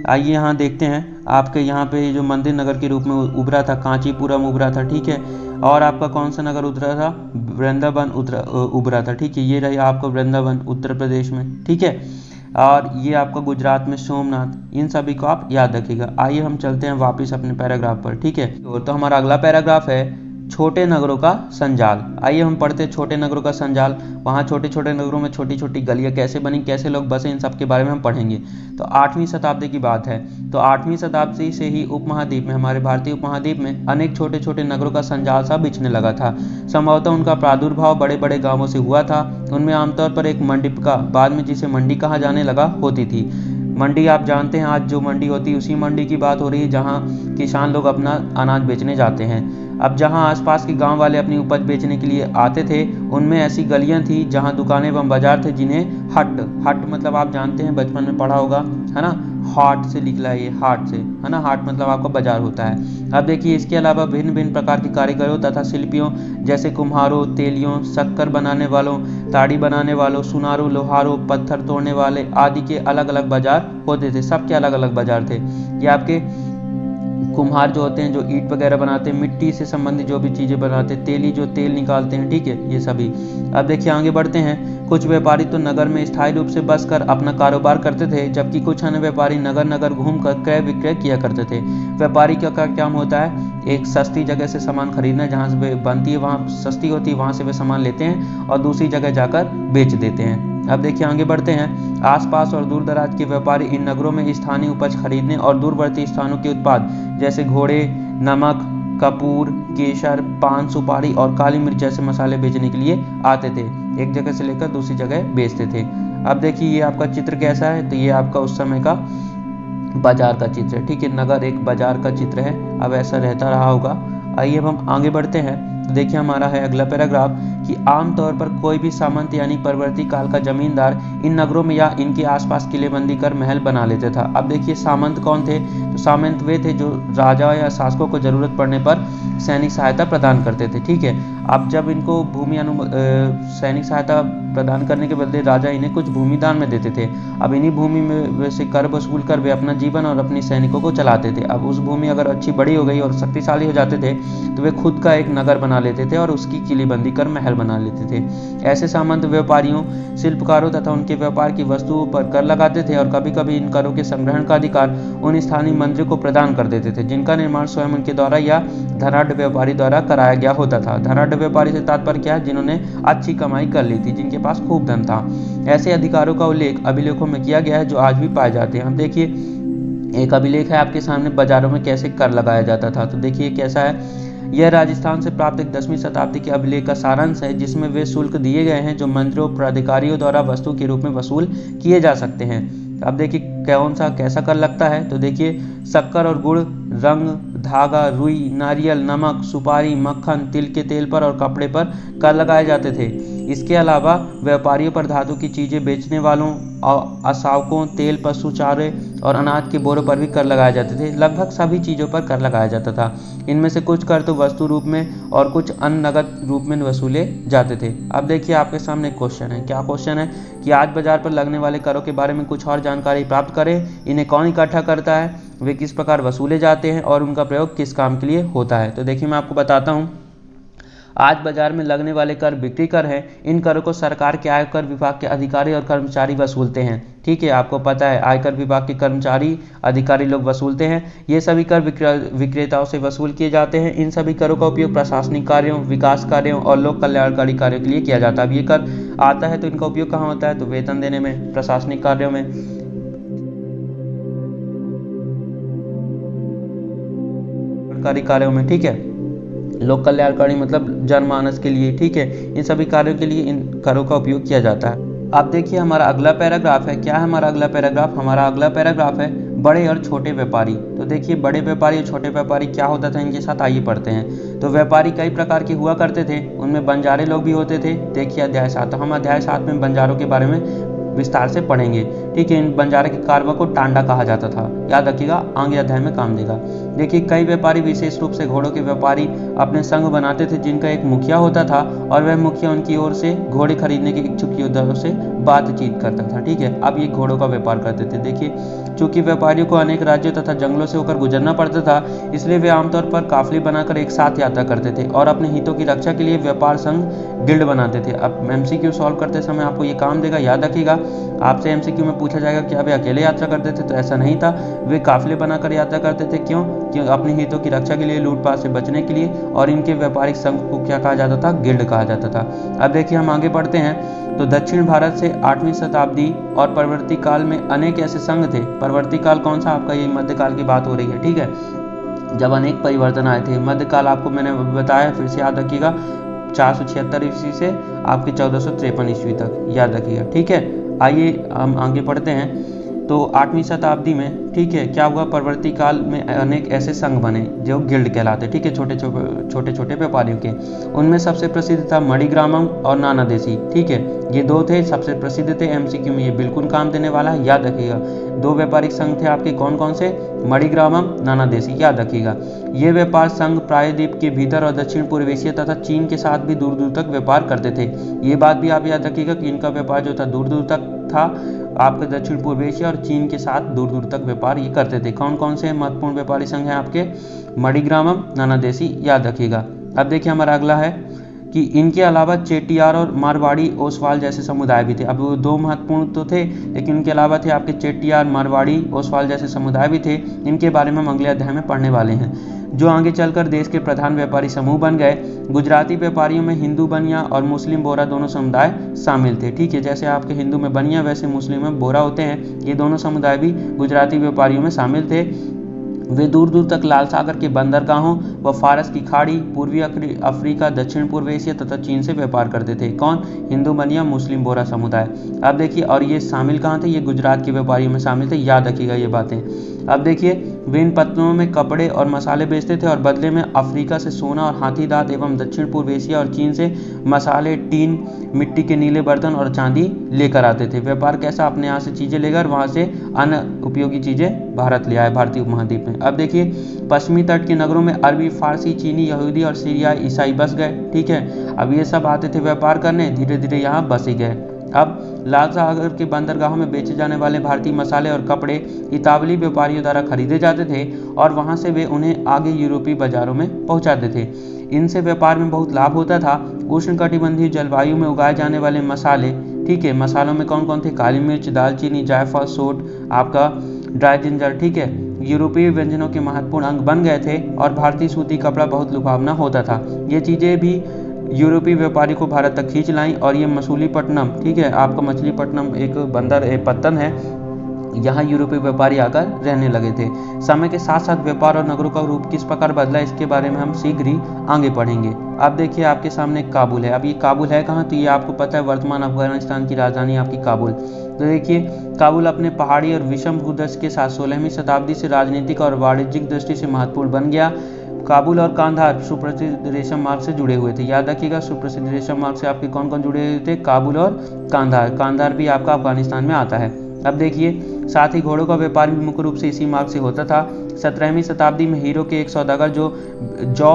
आइए यहाँ देखते हैं। आपके यहाँ पे जो मंदिर नगर के रूप में उभरा था, कांचीपुरम उभरा था। ठीक है, और आपका कौन सा नगर उभरा था? वृंदावन उभरा था। ठीक है, ये रही आपका वृंदावन उत्तर प्रदेश में। ठीक है, और ये आपका गुजरात में सोमनाथ। इन सभी को आप याद रखिएगा। आइए हम चलते हैं वापस अपने पैराग्राफ पर। ठीक है, तो हमारा अगला पैराग्राफ है छोटे नगरों का संजाल। आइए हम पढ़ते हैं छोटे नगरों का संजाल। वहाँ छोटे छोटे नगरों में छोटी छोटी गलियाँ कैसे बनी, कैसे लोग बसे, इन सब के बारे में हम पढ़ेंगे। तो 8वीं शताब्दी की बात है। तो 8वीं शताब्दी से ही उपमहाद्वीप में, हमारे भारतीय उपमहाद्वीप में अनेक छोटे छोटे नगरों का संजाल सा बिछने लगा था। संभवतः उनका प्रादुर्भाव बड़े बड़े गाँवों से हुआ था। उनमें आमतौर पर एक मंडिपका, बाद में जिसे मंडी कहा जाने लगा, होती थी। मंडी आप जानते हैं, आज जो मंडी होती है उसी मंडी की बात हो रही है जहाँ किसान लोग अपना अनाज बेचने जाते हैं। अब जहां आसपास के गांव वाले अपनी उपज बेचने के लिए आते थे, उनमें ऐसी गलियां थी जहां दुकानें एवं बाजार थे, जिन्हें हट मतलब आप जानते हैं, बचपन में पढ़ा होगा, है ना, हाट से निकला है ये, हाट से, है ना, हाट मतलब आपका बाजार होता है। अब देखिए इसके अलावा भिन्न भिन्न प्रकार के कारीगरों तथा शिल्पियों जैसे कुम्हारों, तेलियों, शक्कर बनाने वालों, ताड़ी बनाने वालों, सुनारों, लोहारों, पत्थर तोड़ने वाले आदि के अलग अलग बाजार होते थे। सबके अलग अलग बाजार थे। ये आपके कुम्हार जो होते हैं जो ईंट वगैरह बनाते हैं, मिट्टी से संबंधित जो भी चीज़ें बनाते हैं, तेली जो तेल निकालते हैं, ठीक है, ये सभी। अब देखिए आगे बढ़ते हैं। कुछ व्यापारी तो नगर में स्थायी रूप से बस कर अपना कारोबार करते थे, जबकि कुछ अन्य व्यापारी नगर नगर घूमकर क्रय विक्रय किया करते थे। व्यापारी का काम होता है, एक सस्ती जगह से सामान खरीदना, जहाँ से बनती है वहाँ सस्ती होती है, वहाँ से वे सामान लेते हैं और दूसरी जगह जाकर बेच देते हैं। अब देखिए आगे बढ़ते हैं। आसपास और दूर दराज के व्यापारी इन नगरों में स्थानीय उपज खरीदने और दूरवर्ती स्थानों के उत्पाद जैसे घोड़े, नमक, कपूर, केसर, पान, सुपारी और काली मिर्च जैसे मसाले बेचने के लिए आते थे। एक जगह से लेकर दूसरी जगह बेचते थे। अब देखिए ये आपका चित्र कैसा है, तो ये आपका उस समय का बाजार का चित्र है, ठीक है, नगर एक बाजार का चित्र है। अब ऐसा रहता रहा होगा। आइए अब हम आगे बढ़ते हैं। तो देखिए हमारा है अगला पैराग्राफ कि आमतौर पर कोई भी सामंत यानी परवर्ती काल का जमींदार इन नगरों में या इनके आसपास किलेबंदी कर महल बना लेता था। अब देखिए सामंत कौन थे, तो सामंत वे थे जो राजा या शासकों को जरूरत पड़ने पर सैनिक सहायता प्रदान करते थे, ठीक है। अब जब इनको भूमि सैनिक सहायता प्रदान करने के बदले राजा इन्हें कुछ भूमि दान में देते थे। अब इन्हीं भूमि में से कर वसूल कर वे अपना जीवन और अपनी सैनिकों को चलाते थे। अब उस भूमि अगर अच्छी बड़ी हो गई और शक्तिशाली हो जाते थे तो वे खुद का एक नगर बना लेते थे और उसकी किलेबंदी कर महल बना लेते थे। ऐसे सामंत व्यापारियों, शिल्पकारों तथा उनके व्यापार की वस्तुओं पर कर लगाते थे और कभी कभी इन करों के संग्रहण का अधिकार उन स्थानीय मंत्रियों को प्रदान कर देते थे, जिनका निर्माण स्वयं उनके द्वारा या धनाढ़ व्यापारी द्वारा कराया गया होता था। धनाढ़ व्यापारी से तात्पर्य क्या है, जिन्होंने अच्छी कमाई कर ली थी, जिनके पास खूब धन था। ऐसे अधिकारों का उल्लेख अभिलेखों में किया गया है जो आज भी पाए जाते हैं। हम देखिए एक अभिलेख है आपके सामने, बाजारों में कैसे कर लगाया जाता था। तो देखिए कैसा है, यह राजस्थान से प्राप्त एक 10वीं शताब्दी के अभिलेख का सारांश है, जिसमें वे शुल्क दिए गए हैं जो मंत्रियों प्राधिकारियों द्वारा वस्तु के रूप में वसूल किए जा सकते हैं। अब देखिए कौन सा कैसा कर लगता है, तो देखिए शक्कर और गुड़, रंग, धागा, रुई, नारियल, नमक, सुपारी, मक्खन, तिल के तेल पर और कपड़े पर कर लगाए जाते थे। इसके अलावा व्यापारियों पर धातु की चीजें बेचने वालों, असावकों, तेल, पशु चारे और अनाज के बोरों पर भी कर लगाए जाते थे। लगभग सभी चीजों पर कर लगाया जाता था। इनमें से कुछ कर तो वस्तु रूप में और कुछ अन्य नगद रूप में वसूले जाते थे। अब देखिए आपके सामने क्वेश्चन है, क्या क्वेश्चन है कि आज बाजार पर लगने वाले करों के बारे में कुछ और जानकारी प्राप्त करें। इन्हें कौन इकट्ठा करता है, वे किस प्रकार वसूले जाते हैं और उनका प्रयोग किस काम के लिए होता है। तो देखिए मैं आपको बताता हूँ। आज बाजार में लगने वाले कर बिक्री कर हैं। इन करों को सरकार के आयकर विभाग के अधिकारी और कर्मचारी वसूलते हैं, ठीक है, आपको पता है आयकर विभाग के कर्मचारी अधिकारी लोग वसूलते हैं। ये सभी कर विक्रेताओं से वसूल किए जाते हैं। इन सभी करों का उपयोग प्रशासनिक कार्यों, विकास कार्यों और लोक कल्याणकारी कार्यों के लिए किया जाता है। अब ये कर आता है तो इनका उपयोग कहाँ होता है, तो वेतन देने में, प्रशासनिक कार्यों में, कार्यों में, ठीक है, लोक कल्याणकारी मतलब जनमानस के लिए, ठीक है, इन सभी कार्यों के लिए इन करों का उपयोग किया जाता है। अब देखिए हमारा अगला पैराग्राफ है, क्या है हमारा अगला पैराग्राफ, हमारा अगला पैराग्राफ है बड़े और छोटे व्यापारी। तो देखिए बड़े व्यापारी और छोटे व्यापारी क्या होता था, इनके साथ आइए पढ़ते हैं। तो व्यापारी कई प्रकार के हुआ करते थे, उनमें बंजारे लोग भी होते थे। देखिए अध्याय 7, हम अध्याय 7 में बंजारों के बारे में विस्तार से पढ़ेंगे, ठीक है। इन बंजारे के कारवा को टांडा कहा जाता था, याद रखिएगा, आगे अध्याय में काम देगा। देखिए कई व्यापारी, विशेष रूप से घोड़ों के व्यापारी, अपने संघ बनाते थे, जिनका एक मुखिया होता था और वह मुखिया उनकी ओर से घोड़े खरीदने के इच्छुक योद्धाओं से बातचीत करता था, ठीक है। अब ये घोड़ों का व्यापार करते थे। देखिए चूंकि व्यापारियों को अनेक राज्यों तथा जंगलों से होकर गुजरना पड़ता था, इसलिए वे आमतौर पर काफिले बनाकर एक साथ यात्रा करते थे और अपने हितों की रक्षा के लिए व्यापार संघ गिल्ड बनाते थे। अब एमसीक्यू सॉल्व करते समय आपको ये काम देगा, याद रखिएगा। आपसे एमसीक्यू में पूछा जाएगा क्या वे अकेले यात्रा करते थे, तो ऐसा नहीं था, वे काफिले बनाकर यात्रा करते थे। क्यों? अपने हितों की रक्षा के लिए, लूटपाट से बचने के लिए, और इनके व्यापारिक संघ को क्या कहा जाता था, गिल्ड कहा जाता था। अब देखिए हम आगे बढ़ते हैं। तो दक्षिण भारत से 8वीं शताब्दी और परवर्ती काल में अनेक ऐसे संघ थे। परवर्ती काल कौन सा, आपका ये मध्यकाल की बात हो रही है, ठीक है, जब अनेक परिवर्तन आए थे। मध्यकाल आपको मैंने बताया, फिर से याद रखिएगा, 476 ईस्वी से आपके 1453 ईस्वी तक, याद रखिएगा, ठीक है। आइए हम आगे पढ़ते हैं। तो 8वीं शताब्दी में, ठीक है, क्या हुआ, परवर्ती काल में अनेक ऐसे संघ बने जो गिल्ड कहलाते, ठीक है, छोटे छोटे व्यापारियों के। उनमें सबसे प्रसिद्ध था मणिग्रामम और नानादेशी, ठीक है, ये दो थे, सबसे प्रसिद्ध थे। एमसीक्यू में ये बिल्कुल काम देने वाला है, याद रखिएगा। दो व्यापारिक संघ थे आपके, कौन कौन से, मणिग्रामम, नानादेशी, याद रखिएगा। ये व्यापार संघ प्रायद्वीप के भीतर और दक्षिण पूर्व एशिया तथा चीन के साथ भी दूर दूर तक व्यापार करते थे। ये बात भी आप याद रखिएगा कि इनका व्यापार जो था दूर दूर तक था आपके दक्षिण पूर्व एशिया और चीन के साथ दूर दूर तक व्यापार ये करते थे। कौन कौन से महत्वपूर्ण व्यापारी संघ हैं आपके? मणिग्रामम, नानादेशी, याद रखिएगा। अब देखिए हमारा अगला है कि इनके अलावा चेट्टियार और मारवाड़ी ओसवाल जैसे समुदाय भी थे। अब वो दो महत्वपूर्ण तो थे, लेकिन इनके अलावा थे आपके चेट्टियार, मारवाड़ी, ओसवाल जैसे समुदाय भी थे। इनके बारे में हम अगले अध्याय में पढ़ने वाले हैं, जो आगे चलकर देश के प्रधान व्यापारी समूह बन गए। गुजराती व्यापारियों में हिंदू बनिया और मुस्लिम बोरा दोनों समुदाय शामिल थे। ठीक है, जैसे आपके हिंदू में बनिया वैसे मुस्लिम में बोरा होते हैं। ये दोनों समुदाय भी गुजराती व्यापारियों में शामिल थे। वे दूर दूर तक लाल सागर के बंदरगाहों व फारस की खाड़ी, पूर्वी अफ्रीका, दक्षिण पूर्व एशिया तथा चीन से व्यापार करते थे। कौन? हिंदू बनिया, मुस्लिम बोरा समुदाय। अब देखिए, और ये शामिल कहाँ थे? ये गुजरात के व्यापारियों में शामिल थे, याद रखिएगा ये बातें। अब देखिए, वे इन पत्तनों में कपड़े और मसाले बेचते थे और बदले में अफ्रीका से सोना और हाथी दांत एवं दक्षिण पूर्व एशिया और चीन से मसाले, टीन, मिट्टी के नीले बर्तन और चांदी लेकर आते थे। व्यापार कैसा? अपने यहाँ से चीजें लेकर वहां से अन्य उपयोगी चीजें भारत ले आए, भारतीय उपमहाद्वीप में। अब देखिए, पश्चिमी तट के नगरों में अरबी, फारसी, चीनी, यहूदी और सीरियाई ईसाई बस गए। ठीक है, अब ये सब आते थे व्यापार करने, धीरे धीरे यहाँ बस ही गए। अब लाल सागर के बंदरगाहों में बेचे जाने वाले भारतीय मसाले और कपड़े इतावली व्यापारियों द्वारा खरीदे जाते थे और वहां से वे उन्हें आगे यूरोपीय बाजारों में पहुंचाते थे। इनसे व्यापार में बहुत लाभ होता था। उष्णकटिबंधीय जलवायु में उगाए जाने वाले मसाले, ठीक है, मसालों में कौन कौन थे? काली मिर्च, दालचीनी, जायफल, सोंठ, आपका ड्राई जिंजर, ठीक है, यूरोपीय व्यंजनों के महत्वपूर्ण अंग बन गए थे और भारतीय सूती कपड़ा बहुत लुभावना होता था। ये चीजें भी यूरोपीय व्यापारी को भारत तक खींच लाई और ये मछलीपट्टनम, ठीक है, आपका मछलीपट्टनम एक पत्तन है, यहाँ यूरोपीय व्यापारी आकर रहने लगे थे। समय के साथ साथ व्यापार और नगरों का रूप किस प्रकार बदला, इसके बारे में हम शीघ्र ही आगे पढ़ेंगे। अब देखिए, आपके सामने काबुल है। अब ये काबुल है कहाँ? तो ये आपको पता है, वर्तमान अफगानिस्तान की राजधानी आपकी काबुल। तो देखिए, काबुल अपने पहाड़ी और विषम भूदृश्य के साथ 16वीं शताब्दी से राजनीतिक और वाणिज्यिक दृष्टि से महत्वपूर्ण बन गया। काबुल और कांधार सुप्रसिद्ध रेशम मार्ग से जुड़े हुए थे, याद रखिएगा। सुप्रसिद्ध रेशम मार्ग से आपके कौन कौन जुड़े हुए थे? काबुल और कांधार। कांधार भी आपका अफगानिस्तान में आता है। अब देखिए, साथ ही घोड़ों का व्यापार भी मुख्य रूप से इसी मार्ग से होता था। 17वीं शताब्दी में हीरो के एक सौदागर जो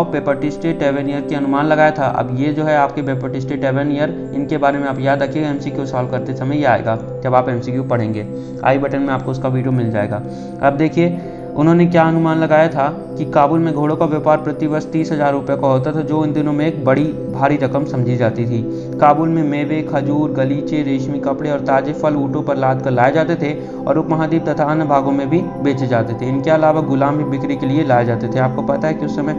बेप्टिस्टे टेवेनियर के अनुमान लगाया था। अब ये जो है आपके बेप्टिस्टे टेवेनियर, इनके बारे में आप याद रखिएगा, एमसीक्यू सॉल्व करते समय ये आएगा जब आप एमसीक्यू पढ़ेंगे। आई बटन में आपको उसका वीडियो मिल जाएगा। अब देखिए, उन्होंने क्या अनुमान लगाया था कि काबुल में घोड़ों का व्यापार प्रतिवर्ष 30,000 रुपये का होता था, जो इन दिनों में एक बड़ी भारी रकम समझी जाती थी। काबुल में मेवे, खजूर, गलीचे, रेशमी कपड़े और ताजे फल ऊँटों पर लाद कर लाए जाते थे और उपमहाद्वीप तथा अन्य भागों में भी बेचे जाते थे। इनके अलावा गुलाम भी बिक्री के लिए लाए जाते थे। आपको पता है कि उस समय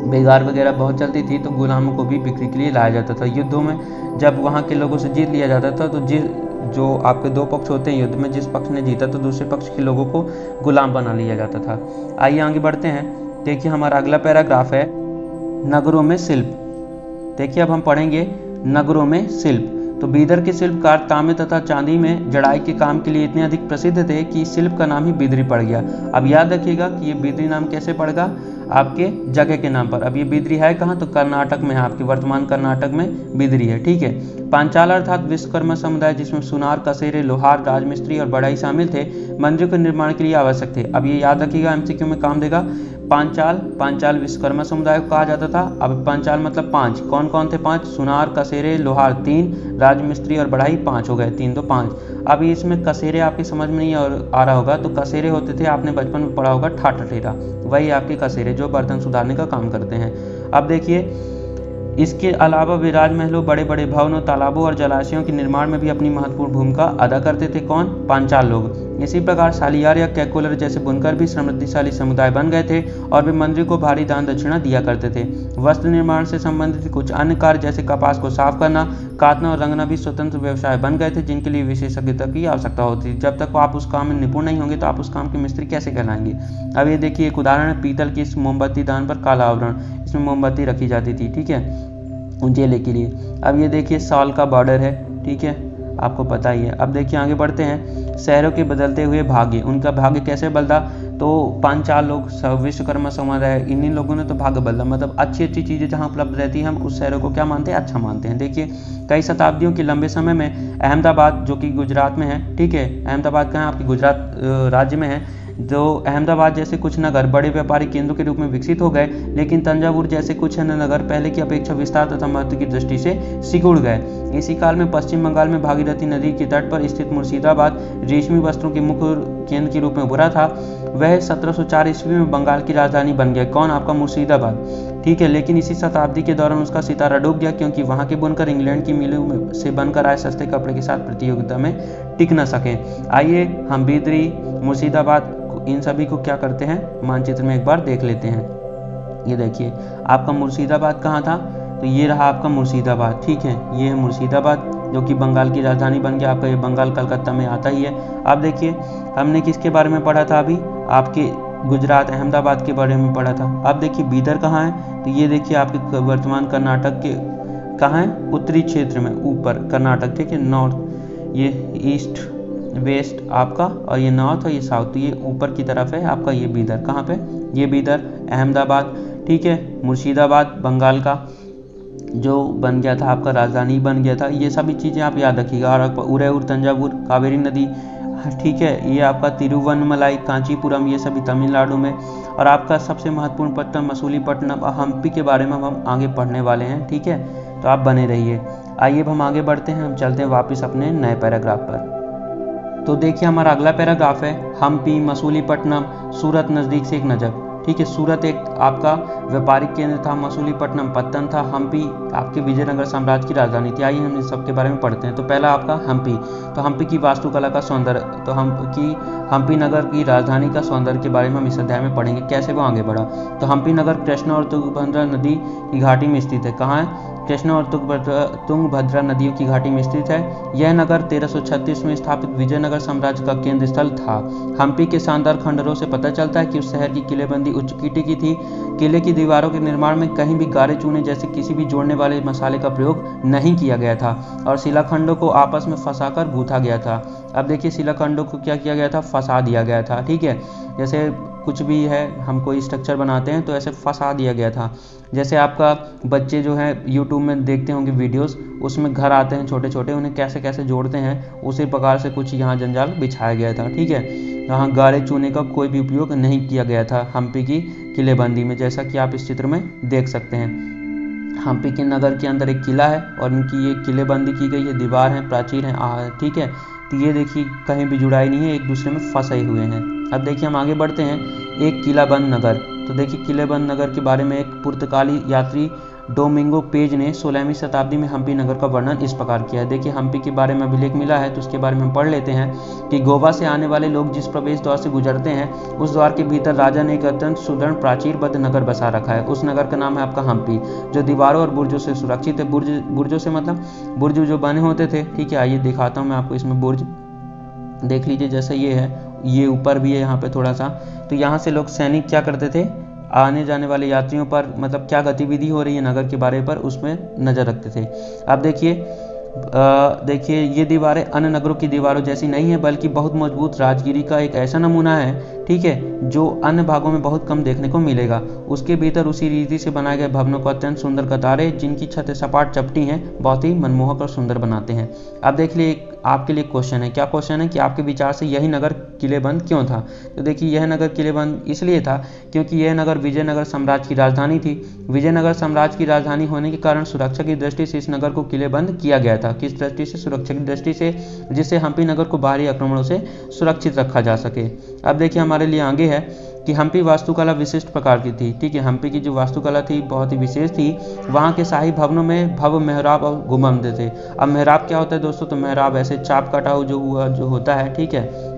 बेगार वगैरह बहुत चलती थी, तो गुलामों को भी बिक्री के लिए लाया जाता था। युद्धों में जब वहाँ के लोगों से जीत लिया जाता था, तो जो आपके दो पक्ष होते हैं युद्ध में, जिस पक्ष ने जीता तो दूसरे पक्ष के लोगों को गुलाम बना लिया जाता था। आइए आगे बढ़ते हैं। देखिए, हमारा अगला पैराग्राफ है नगरों में शिल्प। देखिए, अब हम पढ़ेंगे नगरों में शिल्प। तो बीदर के शिल्पकार तांबे तथा चांदी में जड़ाई के काम के लिए इतने अधिक प्रसिद्ध थे कि इस शिल्प का नाम ही बिदरी पड़ गया। अब याद रखिएगा कि ये बिदरी नाम कैसे पड़ेगा? आपके जगह के नाम पर। अब ये बिदरी है कहाँ? तो कर्नाटक में है, आपके वर्तमान कर्नाटक में बिदरी है। ठीक है, पांचाल अर्थात विश्वकर्मा समुदाय, जिसमें सुनार, कसेरे, लोहार, राजमिस्त्री और बढ़ई शामिल थे, मंदिरों के निर्माण के लिए आवश्यक थे। अब ये याद रखिएगा, एमसीक्यू में काम देगा। पांचाल विश्वकर्मा समुदाय को कहा जाता था। अब पांचाल मतलब 5, कौन कौन थे 5? सुनार, कसेरे, लोहार 3, राजमिस्त्री और बढ़ई 5 हो गए, 3 तो 5। अब इसमें कसेरे आपकी समझ में नहीं आ रहा होगा, तो कसेरे होते थे, आपने बचपन में पढ़ा होगा, ठाठ ठेरा, वही आपके कसेरे जो बर्तन सुधारने का काम करते हैं। अब देखिए, इसके अलावा वे राजमहलों, बड़े बड़े भवनों, तालाबों और जलाशयों के निर्माण में भी अपनी महत्वपूर्ण भूमिका अदा करते थे। कौन? पांचाल लोग। इसी प्रकार सालियार या कैकुलर जैसे बुनकर भी समृद्धिशाली समुदाय बन गए थे और वे मंदिर को भारी दान दक्षिणा दिया करते थे। वस्त्र निर्माण से संबंधित कुछ अन्य कार्य जैसे कपास को साफ करना, काटना और रंगना भी स्वतंत्र व्यवसाय बन गए थे, जिनके लिए विशेषज्ञता की आवश्यकता होती थी। जब तक आप उस काम में निपुण नहीं होंगे तो आप उस काम के मिस्त्री कैसे कहलाएंगे? अब ये देखिए, एक उदाहरण है पीतल की इस मोमबत्ती दान पर काला आवरण, इसमें मोमबत्ती रखी जाती थी, ठीक है, उजेले के लिए। अब ये देखिए, साल का बॉर्डर है, ठीक है, आपको पता ही है। अब देखिए, आगे बढ़ते हैं। शहरों के बदलते हुए भाग्य, उनका भाग्य कैसे बदला? तो पांचाल लोग, विश्वकर्मा समाज, इन्हीं लोगों ने तो भाग्य बदला, मतलब अच्छी अच्छी चीज़ें जहाँ उपलब्ध रहती हैं, हम उस शहरों को क्या मानते हैं? अच्छा मानते हैं। देखिए, कई शताब्दियों के लंबे समय में अहमदाबाद, जो कि गुजरात में है, ठीक है, अहमदाबाद कहाँ है? आपके गुजरात राज्य में है, जो अहमदाबाद जैसे कुछ नगर बड़े व्यापारी केंद्रों के रूप में विकसित हो गए, लेकिन तंजावुर जैसे कुछ अन्य नगर पहले की अपेक्षा विस्तार तथा महत्व की दृष्टि से सिकुड़ गए। इसी काल में पश्चिम बंगाल में भागीरथी नदी के तट पर स्थित मुर्शिदाबाद रेशमी वस्त्रों के मुख्य केंद्र के रूप में उभरा था। वह 1704 ईस्वी में बंगाल की राजधानी बन गया। कौन? आपका मुर्शिदाबाद, ठीक है। लेकिन इसी शताब्दी के दौरान उसका सितारा डूब गया, क्योंकि वहां के बुनकर इंग्लैंड की मिलों से बनकर आए सस्ते कपड़े के साथ प्रतियोगिता में टिक न सके। आइए हम बीदरी, मुर्शिदाबाद, इन सभी को क्या करते हैं मानचित्र में एक बार देख लेते हैं। ये देखिए आपका मुर्शिदाबाद कहाँ था, तो ये रहा आपका मुर्शिदाबाद, ठीक है। ये है मुर्शिदाबाद जो कि बंगाल की राजधानी बन गया। आपका ये बंगाल कलकत्ता में आता ही है। अब देखिए हमने किसके बारे में पढ़ा था अभी, आपके गुजरात अहमदाबाद के बारे में पढ़ा था। अब देखिए बीदर कहाँ है, तो ये देखिए आपके वर्तमान कर्नाटक के कहाँ है, उत्तरी क्षेत्र में ऊपर कर्नाटक, ठीक है। नॉर्थ, ये ईस्ट वेस्ट आपका, और ये नॉर्थ और ये साउथ, तो ये ऊपर की तरफ है आपका ये बीदर। कहाँ पे? ये बीदर अहमदाबाद, ठीक है। मुर्शिदाबाद बंगाल का जो बन गया था आपका राजधानी बन गया था। ये सभी चीज़ें आप याद रखिएगा। और उरैयूर, तंजावुर, कावेरी नदी, ठीक है, ये आपका तिरुवन्नमलाई, कांचीपुरम, ये सभी तमिलनाडु में। और आपका सबसे महत्वपूर्ण पट्टन मसूलीपट्टनम और हम्पी के बारे में हम आगे पढ़ने वाले हैं, ठीक है। तो आप बने रहिए। आइए अब हम आगे बढ़ते हैं, हम चलते हैं वापस अपने नए पैराग्राफ पर। तो देखिए हमारा अगला पैराग्राफ है हम्पी, मसूलीपट्टनम, सूरत नज़दीक से एक नज़र, ठीक है। सूरत एक आपका व्यापारिक केंद्र था, मसूलीपट्टनम पत्तन था, हम्पी आपके विजयनगर साम्राज्य की राजधानी थी। आइए हम इन सब के बारे में पढ़ते हैं। तो पहला आपका हम्पी, तो हम्पी की वास्तुकला का सौंदर्य, तो हम्पी नगर की राजधानी का सौंदर्य के बारे में हम इस अध्याय में पढ़ेंगे, कैसे वो आगे बढ़ा। तो हम्पी नगर कृष्णा और तुंगभद्रा नदी की घाटी में स्थित है। कहाँ है? कृष्णा और तुंगभद्रा नदियों की घाटी में स्थित है। यह नगर 1336 में स्थापित विजयनगर साम्राज्य का केंद्र स्थल था। हम्पी के शानदार खंडरों से पता चलता है कि उस शहर की किलेबंदी उच्च कीटे की थी। किले की दीवारों के निर्माण में कहीं भी गारे चूने जैसे किसी भी जोड़ने वाले मसाले का प्रयोग नहीं किया गया था और शिलाखंडों को आपस में फंसाकर गूंथा गया था। अब देखिए शिलाखंडों को क्या किया गया था, फंसा दिया गया था, ठीक है। जैसे कुछ भी है हम कोई स्ट्रक्चर बनाते हैं तो ऐसे फंसा दिया गया था। जैसे आपका बच्चे जो है यूट्यूब में देखते होंगे वीडियोस, उसमें घर आते हैं छोटे छोटे, उन्हें कैसे कैसे जोड़ते हैं, उसी प्रकार से कुछ यहाँ जंजाल बिछाया गया था, ठीक है। यहाँ गारे चूने का कोई भी उपयोग नहीं किया गया था हम्पी की किलेबंदी में, जैसा कि आप इस चित्र में देख सकते हैं। हम्पी के नगर के अंदर एक किला है और इनकी ये किलेबंदी की गई है, दीवार है, प्राचीर है, ठीक है। तो ये देखिए कहीं भी जुड़ाई नहीं है, एक दूसरे में फंसे हुए हैं। अब देखिए हम आगे बढ़ते हैं, एक किलाबंद नगर। तो देखिए किलेबंद नगर के बारे में एक पुर्तगाली यात्री डोमिंगो पेज ने 16वीं शताब्दी में हम्पी नगर का वर्णन इस प्रकार किया है। देखिए हम्पी के बारे में अभिलेख मिला है तो उसके बारे में हम पढ़ लेते हैं कि गोवा से आने वाले लोग जिस प्रवेश द्वार से गुजरते हैं उस द्वार के भीतर राजा ने एक अत्यंत सुदृढ़ प्राचीरबद्ध नगर बसा रखा है। उस नगर का नाम है आपका हम्पी, जो दीवारों और बुर्जों से सुरक्षित है। बुर्जों से मतलब बुर्ज जो बने होते थे, ठीक है। आइए दिखाता हूँ मैं आपको, इसमें बुर्ज देख लीजिए, जैसे ये है, ये ऊपर भी है यहाँ पे थोड़ा सा। तो यहाँ से लोग सैनिक क्या करते थे, आने जाने वाले यात्रियों पर मतलब क्या गतिविधि हो रही है नगर के बारे पर उसमें नज़र रखते थे। अब देखिए ये दीवारें अन्य नगरों की दीवारों जैसी नहीं है, बल्कि बहुत मजबूत राजगिरी का एक ऐसा नमूना है, ठीक है, जो अन्य भागों में बहुत कम देखने को मिलेगा। उसके भीतर उसी रीति से बनाए गए भवनों को अत्यंत सुंदर कतारें जिनकी छतें सपाट चपटी हैं बहुत ही मनमोहक और सुंदर बनाते हैं। अब देख लिए आपके लिए क्वेश्चन है, क्या क्वेश्चन है कि आपके विचार से यही नगर किलेबंद क्यों था। तो देखिए यह नगर किलेबंद इसलिए था क्योंकि यह नगर विजयनगर साम्राज्य की राजधानी थी। विजयनगर साम्राज्य की राजधानी होने के कारण सुरक्षा की दृष्टि से इस नगर को किलेबंद किया गया था। किस दृष्टि से? सुरक्षा की दृष्टि से, जिससे हम्पी नगर को बाहरी आक्रमणों से सुरक्षित रखा जा सके। अब देखिए हमारे लिए आगे है कि हम्पी वास्तुकला विशिष्ट प्रकार की थी, ठीक है। हम्पी की जो वास्तुकला थी बहुत ही विशेष थी। वहाँ के शाही भवनों में भव्य मेहराब और गुंबद थे। अब मेहराब क्या होता है दोस्तों, तो मेहराब ऐसे चाप कटा हुआ जो होता है, ठीक है,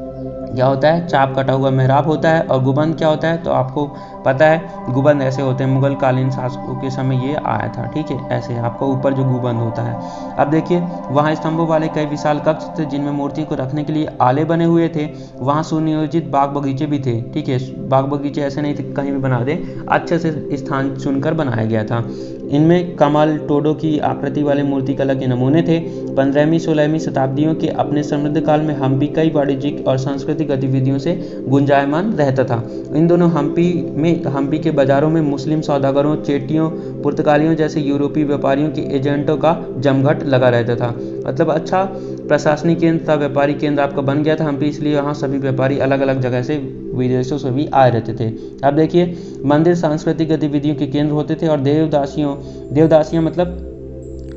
क्या होता है, चाप कटा हुआ मेहराब होता है। और गुंबद क्या होता है, तो आपको पता है गुंबद ऐसे होते हैं, मुगल कालीन शासकों के समय ये आया था, ठीक है। ऐसे आपका ऊपर जो गुंबद होता है। अब देखिए वहाँ स्तंभों वाले कई विशाल कक्ष थे जिनमें मूर्ति को रखने के लिए आले बने हुए थे। वहाँ सुनियोजित बाग बगीचे भी थे, ठीक है। बाग बगीचे ऐसे नहीं थे कहीं भी बना दे, अच्छे से स्थान चुनकर बनाया गया था। इनमें कमल टोडो की आकृति वाले मूर्ति कला के नमूने थे। 15वीं-16वीं शताब्दियों के अपने समृद्ध काल में हम्पी कई वाणिज्यिक और सांस्कृतिक गतिविधियों से गुंजायमान रहता था। इन दोनों हम्पी के बाजारों में मुस्लिम सौदागरों, चेटियों, पुर्तगालियों जैसे यूरोपीय व्यापारियों के एजेंटों का जमघट लगा रहता था। मतलब अच्छा प्रशासनिक केंद्र था, व्यापारी केंद्र आपका बन गया था हम्पी, इसलिए यहाँ सभी व्यापारी अलग अलग जगह से विदेशों से भी आए रहते थे। अब देखिए, मंदिर सांस्कृतिक गतिविधियों के केंद्र होते थे और देवदासियाँ मतलब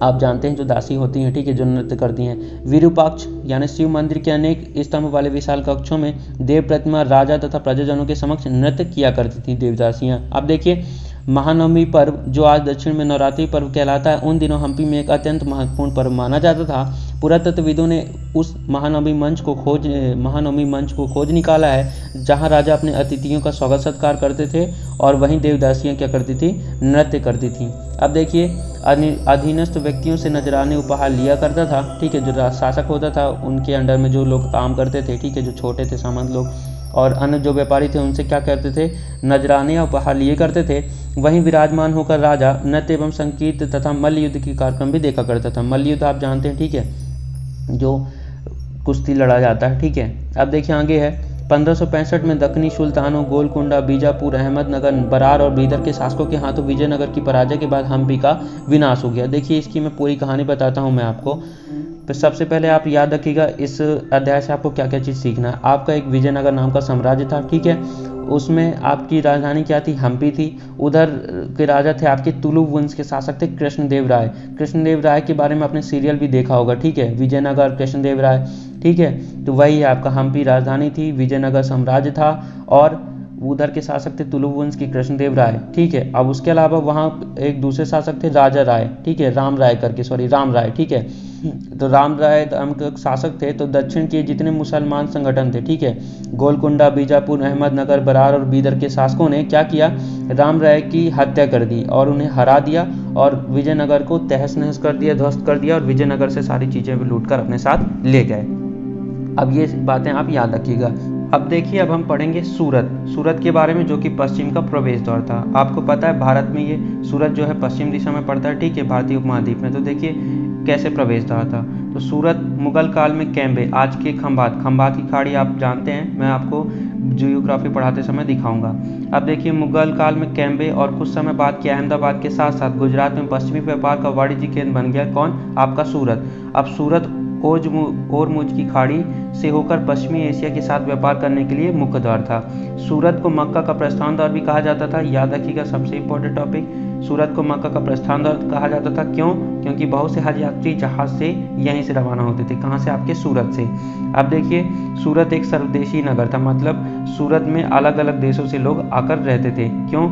आप जानते हैं जो दासी होती हैं, ठीक है, जो नृत्य करती हैं। विरूपाक्ष यानी शिव मंदिर के अनेक स्तंभ वाले विशाल कक्षों में देव प्रतिमा, राजा तथा प्रजाजनों के समक्ष नृत्य किया करती थी देवदासियां। अब देखिए, महानवमी पर्व जो आज दक्षिण में नवरात्रि पर्व कहलाता है, उन दिनों हम्पी में एक अत्यंत महत्वपूर्ण पर्व माना जाता था। पुरातत्वविदों ने उस महानवमी मंच को खोज निकाला है जहां राजा अपने अतिथियों का स्वागत सत्कार करते थे और वहीं देवदासियां क्या करती थी, नृत्य करती थी। अब देखिए, अधीनस्थ व्यक्तियों से नजराने उपहार लिया करता था, ठीक है, जो शासक होता था उनके अंडर में जो लोग काम करते थे, ठीक है, जो छोटे थे सामंत लोग और अन्य जो व्यापारी थे उनसे क्या करते थे, नजराने या उपहार लिए करते थे। वहीं विराजमान होकर राजा नृत्य एवं संगीत तथा मल्ल युद्ध की कार्यक्रम भी देखा करता था। मल्ल युद्ध आप जानते हैं, ठीक है, जो कुश्ती लड़ा जाता है, ठीक है। अब देखिए आगे है, 1565 में दक्कनी सुल्तानों गोलकुंडा, बीजापुर, अहमदनगर, बरार और बीदर के शासकों के हाथों विजयनगर की पराजय के बाद हम्पी का विनाश हो गया। देखिए, इसकी मैं पूरी कहानी बताता हूँ मैं आपको। तो सबसे पहले आप याद रखिएगा इस अध्याय से आपको क्या क्या चीज़ सीखना है। आपका एक विजयनगर नाम का साम्राज्य था, ठीक है, उसमें आपकी राजधानी क्या थी, हम्पी थी। उधर के राजा थे आपके तुलु वंश के शासक थे कृष्णदेव राय। कृष्णदेव राय के बारे में आपने सीरियल भी देखा होगा, ठीक है, विजयनगर कृष्णदेव राय, ठीक है। तो वही है आपका हम्पी राजधानी थी, विजयनगर साम्राज्य था और उधर के शासक थे तुलु वंश के कृष्णदेव राय, ठीक है। अब उसके अलावा वहाँ एक दूसरे शासक थे राजा राय, ठीक है, राम राय, ठीक है। तो राम राय शासक थे। तो दक्षिण के जितने मुसलमान संगठन थे, ठीक है, गोलकुंडा, बीजापुर, अहमदनगर, बरार और बीदर के शासकों ने क्या किया, राम राय की हत्या कर दी और उन्हें हरा दिया और विजयनगर को तहस नहस कर दिया, ध्वस्त कर दिया और विजयनगर से सारी चीजें भी लूट कर अपने साथ ले गए। अब ये बातें आप याद रखिएगा। अब देखिए, अब हम पढ़ेंगे सूरत के बारे में, जो कि पश्चिम का प्रवेश द्वार था। आपको पता है भारत में ये सूरत जो है पश्चिम दिशा में पड़ता है, ठीक है, भारतीय उपमहाद्वीप में। तो देखिए कैसे प्रवेश द्वार था। तो सूरत मुगल काल में कैम्बे, आज के खंबात की खाड़ी आप जानते हैं, मैं आपको जियोग्राफी पढ़ाते समय दिखाऊंगा। अब देखिए, मुगल काल में कैम्बे और कुछ समय बाद के अहमदाबाद के साथ साथ गुजरात में पश्चिमी व्यापार का वाणिज्य केंद्र बन गया। कौन? आपका सूरत। अब सूरत ओरमुज की खाड़ी से होकर पश्चिमी एशिया के साथ व्यापार करने के लिए मुख्य द्वार था। सूरत को मक्का का प्रस्थान द्वार भी कहा जाता था। याद रखिएगा, सबसे इंपॉर्टेंट टॉपिक, सूरत को मक्का का प्रस्थान द्वार कहा जाता था। क्यों? क्योंकि बहुत से हज यात्री जहाज से यहीं से रवाना होते थे। कहाँ से? आपके सूरत से। अब देखिए, सूरत एक सर्वदेशी नगर था, मतलब सूरत में अलग अलग देशों से लोग आकर रहते थे। क्यों?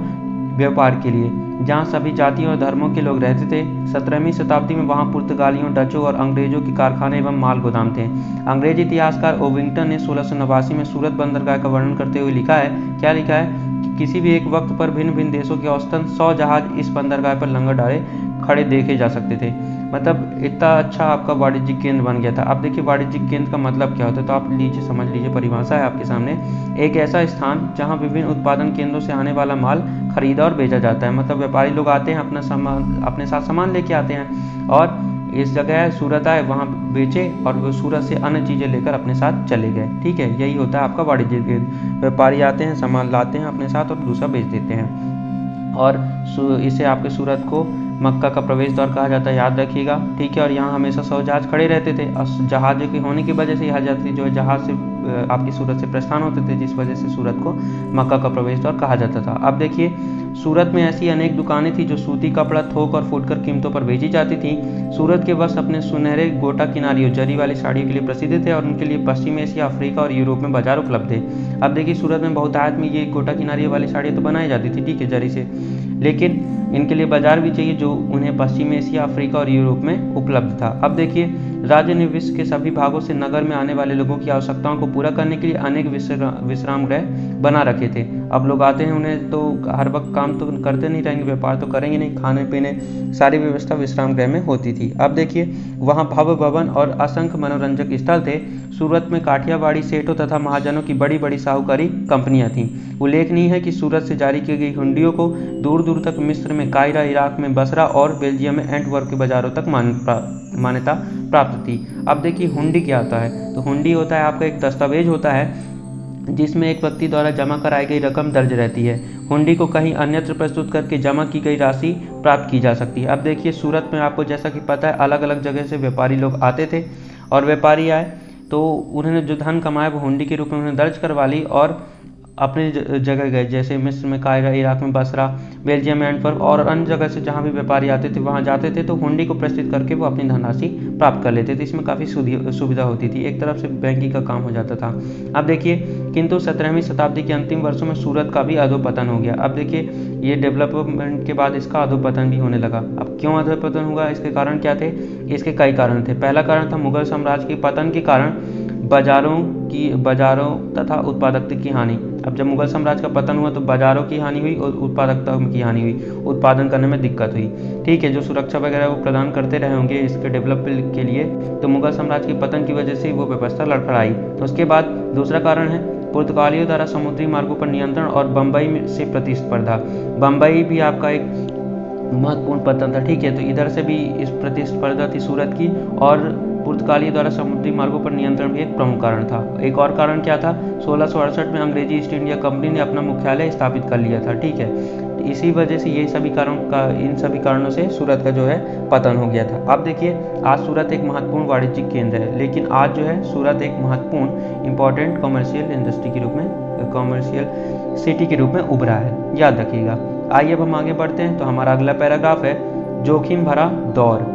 व्यापार के लिए, जहाँ सभी जातियों और धर्मों के लोग रहते थे। 17वीं शताब्दी में वहाँ पुर्तगालियों, डचों और अंग्रेजों के कारखाने एवं माल गोदाम थे। अंग्रेजी इतिहासकार ओविंगटन ने 1689 में सूरत बंदरगाह का वर्णन करते हुए लिखा है, क्या लिखा है, कि किसी भी एक वक्त पर भिन्न भिन्न देशों के औसतन 100 जहाज इस बंदरगाह पर लंगर डाले खड़े देखे जा सकते थे। मतलब इतना अच्छा आपका वाणिज्यिक केंद्र बन गया था। अब देखिए, वाणिज्यिक केंद्र का मतलब क्या होता है, तो आप लीजिए समझ लीजिए, परिभाषा है आपके सामने। एक ऐसा स्थान जहां विभिन्न उत्पादन केंद्रों से आने वाला माल खरीदा और बेचा जाता है। मतलब व्यापारी लोग आते हैं, अपने साथ सामान लेके आते हैं और इस जगह सूरत आए, वहाँ बेचे और वो सूरत से अन्य चीज़ें लेकर अपने साथ चले गए। ठीक है, यही होता है आपका वाणिज्यिक केंद्र। व्यापारी आते हैं, सामान लाते हैं अपने साथ और दूसरा बेच देते हैं। और इसे आपके सूरत को मक्का का प्रवेश द्वार कहा जाता है, याद रखिएगा। ठीक है, और यहाँ हमेशा 100 जहाज खड़े रहते थे। जहाज के होने की वजह से यह यात्री जो है जहाज से आपकी सूरत से प्रस्थान होते थे, जिस वजह से सूरत को मक्का का प्रवेश द्वार कहा जाता था। अब देखिए, सूरत में ऐसी अनेक दुकानें थी जो सूती कपड़ा थोक और फुटकर कीमतों पर बेची जाती थी। सूरत के वस्त्र अपने सुनहरे गोटा किनारियों, जरी वाली साड़ियों के लिए प्रसिद्ध थे और उनके लिए पश्चिम एशिया, अफ्रीका और यूरोप में बाजार उपलब्ध थे। अब देखिए, सूरत में बहुतायत में ये गोटा किनारी वाली साड़ियाँ तो बनाई जाती थी, ठीक है, जरी से, लेकिन इनके लिए बाजार भी चाहिए जो उन्हें पश्चिम एशिया, अफ्रीका और यूरोप में उपलब्ध था। अब देखिए, राज्य ने विश्व के सभी भागों से नगर में आने वाले लोगों की आवश्यकताओं को पूरा करने के लिए अनेक विश्राम गृह बना रखे थे। अब लोग आते हैं, उन्हें तो हर वक्त काम तो करते नहीं रहेंगे, व्यापार तो करेंगे नहीं, खाने पीने सारी व्यवस्था विश्राम गृह में होती थी। अब देखिए, वहाँ भव्य भवन और असंख्य मनोरंजक स्थल थे। सूरत में काठियावाड़ी सेठों तथा महाजनों की बड़ी बड़ी साहूकारी कंपनियां थीं। उल्लेखनीय है कि सूरत से जारी की गई हुंडियों को दूर दूर तक मिस्र में कायरा, इराक में बसरा और बेल्जियम में एंटवर्प के बाजारों तक मान्यता प्राप्त थी। अब देखिए, हुंडी क्या होता है, तो हुंडी होता है आपका एक दस्तावेज होता है जिसमें एक व्यक्ति द्वारा जमा कराई गई रकम दर्ज रहती है। हुंडी को कहीं अन्यत्र प्रस्तुत करके जमा की गई राशि प्राप्त की जा सकती है। अब देखिए, सूरत में आपको जैसा कि पता है अलग अलग जगह से व्यापारी लोग आते थे और व्यापारी आए तो उन्होंने जो धन कमाया वो हुंडी के रूप में उन्हें दर्ज करवा ली और अपनी जगह गए, जैसे मिस्र में कायरा, इराक में बसरा, बेल्जियम में एंटवर्प और अन्य जगह से जहाँ भी व्यापारी आते थे वहाँ जाते थे तो हुंडी को प्रेषित करके वो अपनी धनराशि प्राप्त कर लेते थे। इसमें काफ़ी सुविधा होती थी, एक तरफ से बैंकिंग का काम हो जाता था। अब देखिए, किंतु 17वीं शताब्दी के अंतिम वर्षों में सूरत का भी अधोपतन हो गया। अब देखिए, ये डेवलपमेंट के बाद इसका अधोपतन भी होने लगा। अब क्यों अधोपतन हुआ, इसके कारण क्या थे? इसके कई कारण थे। पहला कारण था मुगल साम्राज्य के पतन के कारण बाजारों तथा उत्पादकता की हानि। अब जब मुगल साम्राज्य का पतन हुआ तो बाजारों की हानि हुई और उत्पादकता की हानि हुई, उत्पादन करने में दिक्कत हुई। ठीक है, जो सुरक्षा वगैरह वो प्रदान करते रहे होंगे इसके डेवलपमेंट के लिए, तो मुगल साम्राज्य के पतन की वजह से वो व्यवस्था लड़खड़ाई। उसके बाद दूसरा कारण है पुर्तगालियों द्वारा समुद्री मार्गों पर नियंत्रण और बम्बई से प्रतिस्पर्धा। बम्बई भी आपका एक महत्वपूर्ण पतन था। ठीक है, तो इधर से भी इस प्रतिस्पर्धा थी सूरत की, और पुर्तगालियों द्वारा समुद्री मार्गों पर नियंत्रण भी एक प्रमुख कारण था। एक और कारण क्या था? 1668 में अंग्रेजी ईस्ट इंडिया कंपनी ने अपना मुख्यालय स्थापित कर लिया था। ठीक है, इसी वजह से इन सभी कारणों से सूरत का जो है पतन हो गया था। अब देखिए, आज सूरत एक महत्वपूर्ण वाणिज्यिक केंद्र है, लेकिन आज जो है सूरत एक महत्वपूर्ण इंपॉर्टेंट कॉमर्शियल इंडस्ट्री के रूप में, कॉमर्शियल सिटी के रूप में उभरा है, याद रखिएगा। आइए अब हम आगे बढ़ते हैं। तो हमारा अगला पैराग्राफ है जोखिम भरा दौर,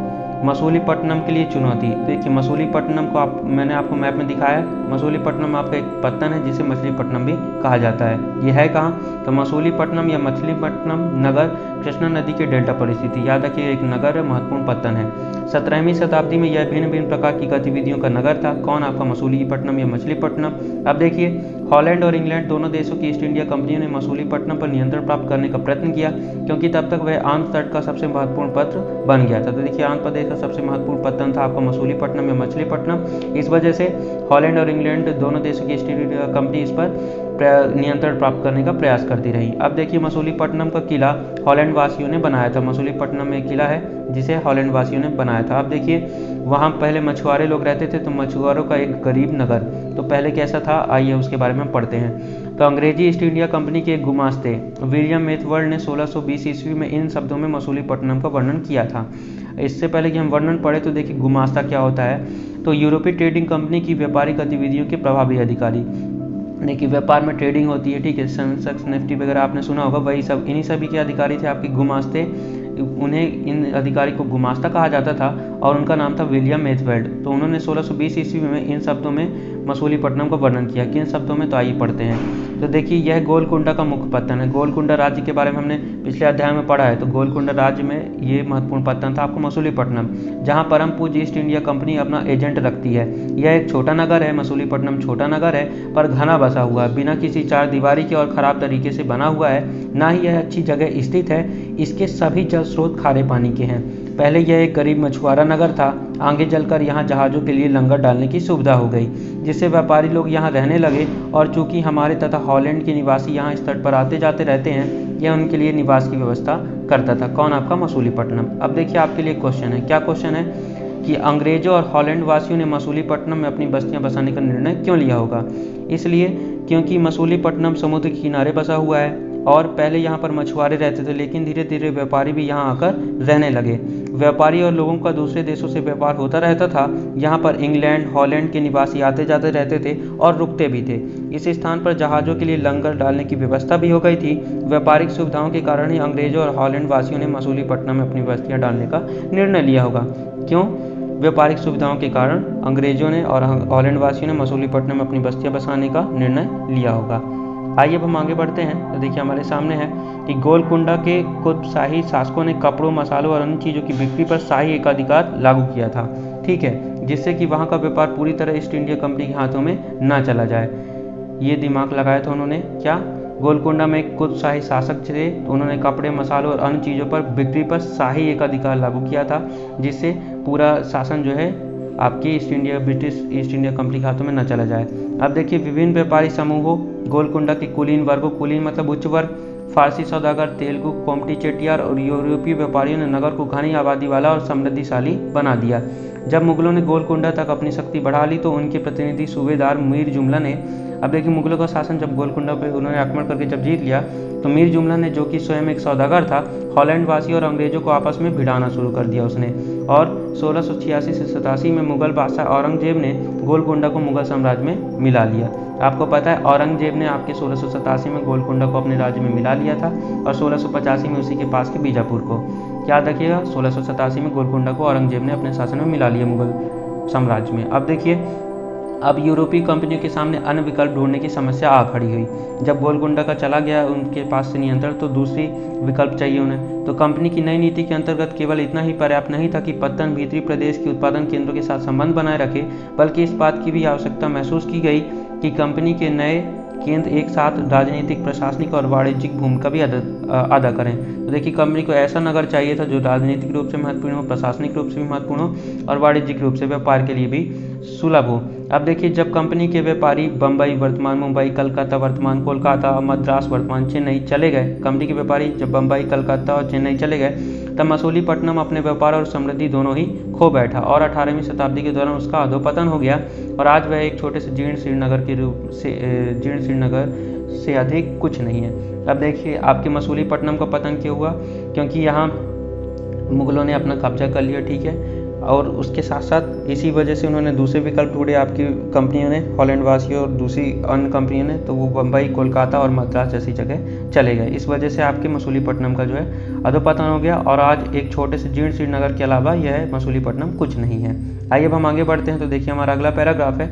मसूलीपट्टनम के लिए चुनौती। देखिए, मसूलीपट्टनम को मैंने आपको मैप में दिखाया है। मसूलीपट्टनम आपका एक पत्तन है जिसे मछलीपट्टनम भी कहा जाता है। ये है कहाँ? तो मसूलीपट्टनम या मछलीपट्टनम नगर कृष्णा नदी के डेल्टा पर स्थित, याद रखिए एक नगर है, महत्वपूर्ण पत्तन है। 17वीं शताब्दी में यह भिन्न भिन्न प्रकार की गतिविधियों का नगर था। कौन? आपका मसूलीपट्टनम या मछलीपट्टनम। अब देखिए, हॉलैंड और इंग्लैंड दोनों देशों की ईस्ट इंडिया कंपनी ने मसूलीपट्टनम पर नियंत्रण प्राप्त करने का प्रयत्न किया, क्योंकि तब तक वह आंध्र तट का सबसे महत्वपूर्ण पत्र बन गया था। तो देखिए, आंध्र प्रदेश का सबसे महत्वपूर्ण पत्तन था आपका मसूलीपट्टनम या मछलीपट्टनम। इस वजह से हॉलैंड और इंग्लैंड दोनों देशों की ईस्ट इंडिया कंपनी इस पर नियंत्रण प्राप्त करने का प्रयास करती रही। अब देखिए, मसूलीपट्टनम का किला हॉलैंड वासियों ने बनाया था। मसूलीपट्टनम में एक किला है जिसे हॉलैंड वासियों ने बनाया था। अब देखिए, वहाँ पहले मछुआरे लोग रहते थे, तो मछुआरों का एक गरीब नगर। तो पहले कैसा था, आइए उसके बारे में पढ़ते हैं। तो अंग्रेजी ईस्ट इंडिया कंपनी के एक गुमास्ते विलियम मेथवर्ड ने 1620 ईस्वी में इन शब्दों में मसूलीपट्टनम का वर्णन किया था। इससे पहले कि हम वर्णन पढ़े तो देखिए गुमास्ता क्या होता है। तो यूरोपीय ट्रेडिंग कंपनी की व्यापारिक गतिविधियों के प्रभावी अधिकारी। देखिए, व्यापार में ट्रेडिंग होती है, ठीक है, सेंसेक्स निफ्टी वगैरह आपने सुना होगा, वही सब इन्हीं सभी के अधिकारी थे आपके गुमास्ते। उन्हें इन अधिकारी को गुमास्ता कहा जाता था और उनका नाम था विलियम मेथवेल्ड। तो उन्होंने 1620 ईस्वी में इन शब्दों में मसूलीपट्टनम का वर्णन किया। किन शब्दों में? तो आइए पढ़ते हैं। तो देखिए, यह गोलकुंडा का मुख्य पत्तन है। गोलकुंडा राज्य के बारे में हमने पिछले अध्याय में पढ़ा है। तो गोलकुंडा राज्य में ये महत्वपूर्ण पत्तन था आपको मसूलीपट्टनम, जहाँ परम पूज्य ईस्ट इंडिया कंपनी अपना एजेंट रखती है। यह एक छोटा नगर है, मसूलीपट्टनम छोटा नगर है पर घना बसा हुआ है, बिना किसी चार दीवारी के और खराब तरीके से बना हुआ है। ना ही यह अच्छी जगह स्थित है। इसके सभी जल स्रोत खारे पानी के हैं। पहले यह एक गरीब मछुआरा नगर था। आगे चलकर यहाँ जहाज़ों के लिए लंगर डालने की सुविधा हो गई, जिससे व्यापारी लोग यहाँ रहने लगे। और चूंकि हमारे तथा हॉलैंड के निवासी यहाँ इस तट पर आते जाते रहते हैं, यह उनके लिए निवास की व्यवस्था करता था। कौन? आपका मसूलीपट्टनम। अब देखिए, आपके लिए क्वेश्चन है। क्या क्वेश्चन है कि अंग्रेजों और हॉलैंड वासियों ने मसूलीपट्टनम में अपनी बस्तियां बसाने का निर्णय क्यों लिया होगा? इसलिए क्योंकि मसूलीपट्टनम समुद्र के किनारे बसा हुआ है और पहले यहाँ पर मछुआरे रहते थे, लेकिन धीरे धीरे व्यापारी भी यहाँ आकर रहने लगे। व्यापारी और लोगों का दूसरे देशों से व्यापार होता रहता था। यहाँ पर इंग्लैंड, हॉलैंड के निवासी आते जाते रहते थे और रुकते भी थे। इस स्थान पर जहाज़ों के लिए लंगर डालने की व्यवस्था भी हो गई थी। व्यापारिक सुविधाओं के कारण ही अंग्रेजों और हॉलैंड वासियों ने मसूलीपट्टनम में अपनी बस्तियाँ डालने का निर्णय लिया होगा। क्यों? व्यापारिक सुविधाओं के कारण अंग्रेजों ने और हॉलैंड वासियों ने मसूलीपट्टनम में अपनी बस्तियाँ बसाने का निर्णय लिया होगा। आइए अब हम आगे बढ़ते हैं। तो देखिए, हमारे सामने है कि गोलकुंडा के कुछ शाही शासकों ने कपड़ों, मसालों और अन्य चीज़ों की बिक्री पर शाही एकाधिकार लागू किया था। ठीक है, जिससे कि वहाँ का व्यापार पूरी तरह ईस्ट इंडिया कंपनी के हाथों में ना चला जाए। ये दिमाग लगाया था उन्होंने। क्या? गोलकुंडा में कुछ शाही शासक थे, तो उन्होंने कपड़े, मसालों और अन्य चीज़ों पर बिक्री पर शाही एकाधिकार लागू किया था, जिससे पूरा शासन जो है आपकी ब्रिटिश ईस्ट इंडिया कंपनी के हाथों में न चला जाए। अब देखिए, विभिन्न व्यापारी समूहों, गोलकुंडा के कुलीन वर्गों, कुलीन मतलब उच्च वर्ग, फारसी सौदागर, तेलुगु, कोमटी चेटियार और यूरोपीय व्यापारियों ने नगर को घनी आबादी वाला और समृद्धिशाली बना दिया। जब मुगलों ने गोलकुंडा तक अपनी शक्ति बढ़ा ली तो उनके प्रतिनिधि सूबेदार मीर जुमला ने, अब देखिए मुगलों का शासन जब गोलकुंडा पे उन्होंने आक्रमण करके जब जीत लिया तो मीर जुमला ने, जो कि स्वयं एक सौदागर था, हॉलैंड वासी और अंग्रेजों को आपस में भिड़ाना शुरू कर दिया उसने। और 1686 से 87 में मुगल बादशाह औरंगजेब ने गोलकुंडा को मुगल साम्राज्य में मिला लिया। आपको पता है औरंगजेब ने आपके 1687 में गोलकुंडा को अपने राज्य में मिला लिया था और 1685 में उसी के पास के बीजापुर को, याद रखिएगा, 1687 में गोलकुंडा को औरंगजेब ने अपने शासन में मिला लिया मुगल साम्राज्य में। अब देखिए, अब यूरोपीय कंपनियों के सामने अन्य विकल्प ढूंढने की समस्या आ खड़ी हुई। जब गोलकुंडा का चला गया उनके पास से नियंत्रण, तो दूसरी विकल्प चाहिए उन्हें। तो कंपनी की नई नीति के अंतर्गत केवल इतना ही पर्याप्त नहीं था कि पत्तन भीतरी प्रदेश के उत्पादन केंद्रों के साथ संबंध बनाए रखे, बल्कि इस बात की भी आवश्यकता महसूस की गई कि कंपनी के नए केंद्र एक साथ राजनीतिक, प्रशासनिक और वाणिज्यिक भूमिका भी अदा करें। तो देखिए, कंपनी को ऐसा नगर चाहिए था जो राजनीतिक रूप से महत्वपूर्ण हो, प्रशासनिक रूप से भी महत्वपूर्ण हो और वाणिज्यिक रूप से व्यापार के लिए भी सुलभ हो। अब देखिए, जब कंपनी के व्यापारी बम्बई वर्तमान मुंबई, कलकत्ता वर्तमान कोलकाता, मद्रास वर्तमान चेन्नई चले गए, कंपनी के व्यापारी जब बम्बई, कलकत्ता और चेन्नई चले गए, तब मसूलीपट्टनम अपने व्यापार और समृद्धि दोनों ही खो बैठा और 18वीं शताब्दी के दौरान उसका अधोपतन हो गया और आज वह एक छोटे से जीर्ण श्रीनगर के रूप से अधिक कुछ नहीं है। अब देखिए, आपके मसूलीपट्टनम का पतन क्यों हुआ? क्योंकि यहाँ मुगलों ने अपना कब्जा कर लिया, ठीक है, और उसके साथ साथ इसी वजह से उन्होंने दूसरे विकल्प ढूंढे आपकी कंपनियों ने, हॉलैंड वासियों और दूसरी अन्य कंपनियों ने, तो वो बम्बई, कोलकाता और मद्रास जैसी जगह चले गए। इस वजह से आपके मसूलीपट्टनम का जो है अधोपतन हो गया और आज एक छोटे से जीर्ण श्रीनगर के अलावा यह मसूलीपट्टनम कुछ नहीं है। आइए अब हम आगे बढ़ते हैं। तो देखिए, हमारा अगला पैराग्राफ है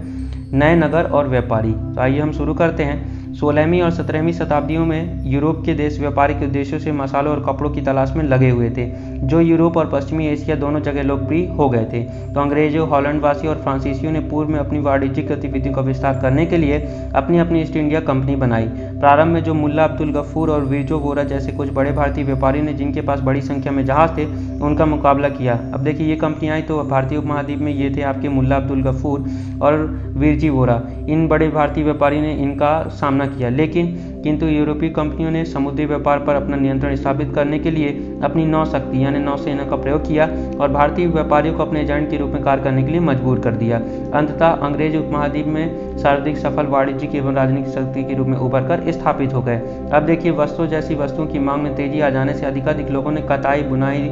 नए नगर और व्यापारी। तो आइए हम शुरू करते हैं। 16वीं और 17वीं शताब्दियों में यूरोप के देश व्यापारिक उद्देश्यों से मसालों और कपड़ों की तलाश में लगे हुए थे, जो यूरोप और पश्चिमी एशिया दोनों जगह लोकप्रिय हो गए थे। तो अंग्रेजों, हॉलैंडवासी और फ्रांसीसियों ने पूर्व में अपनी वाणिज्यिक गतिविधियों का विस्तार करने के लिए अपनी अपनी ईस्ट इंडिया कंपनी बनाई। प्रारंभ में जो मुल्ला अब्दुल गफूर और वीरजो वोरा जैसे कुछ बड़े भारतीय व्यापारी ने, जिनके पास बड़ी संख्या में जहाज थे, उनका मुकाबला किया। अब देखिए, ये कंपनी आई तो भारतीय उपमहाद्वीप में ये थे आपके मुल्ला अब्दुल गफूर और वीरजी वोरा, इन बड़े भारतीय व्यापारी ने इनका सामना किया। किंतु यूरोपीय कंपनियों ने समुद्री व्यापार पर अपना नियंत्रण स्थापित करने के लिए अपनी नौशक्ति यानी नौसेना का प्रयोग किया और भारतीय व्यापारियों को अपने एजेंट के रूप में कार्य करने के लिए मजबूर कर दिया। अंततः अंग्रेज उपमहाद्वीप में सर्वाधिक सफल वाणिज्यिक एवं राजनीतिक शक्ति के रूप में उभर कर स्थापित हो गए। अब देखिए, वस्त्रों जैसी वस्तुओं की मांग में तेजी आ जाने से अधिकाधिक लोगों ने कताई, बुनाई,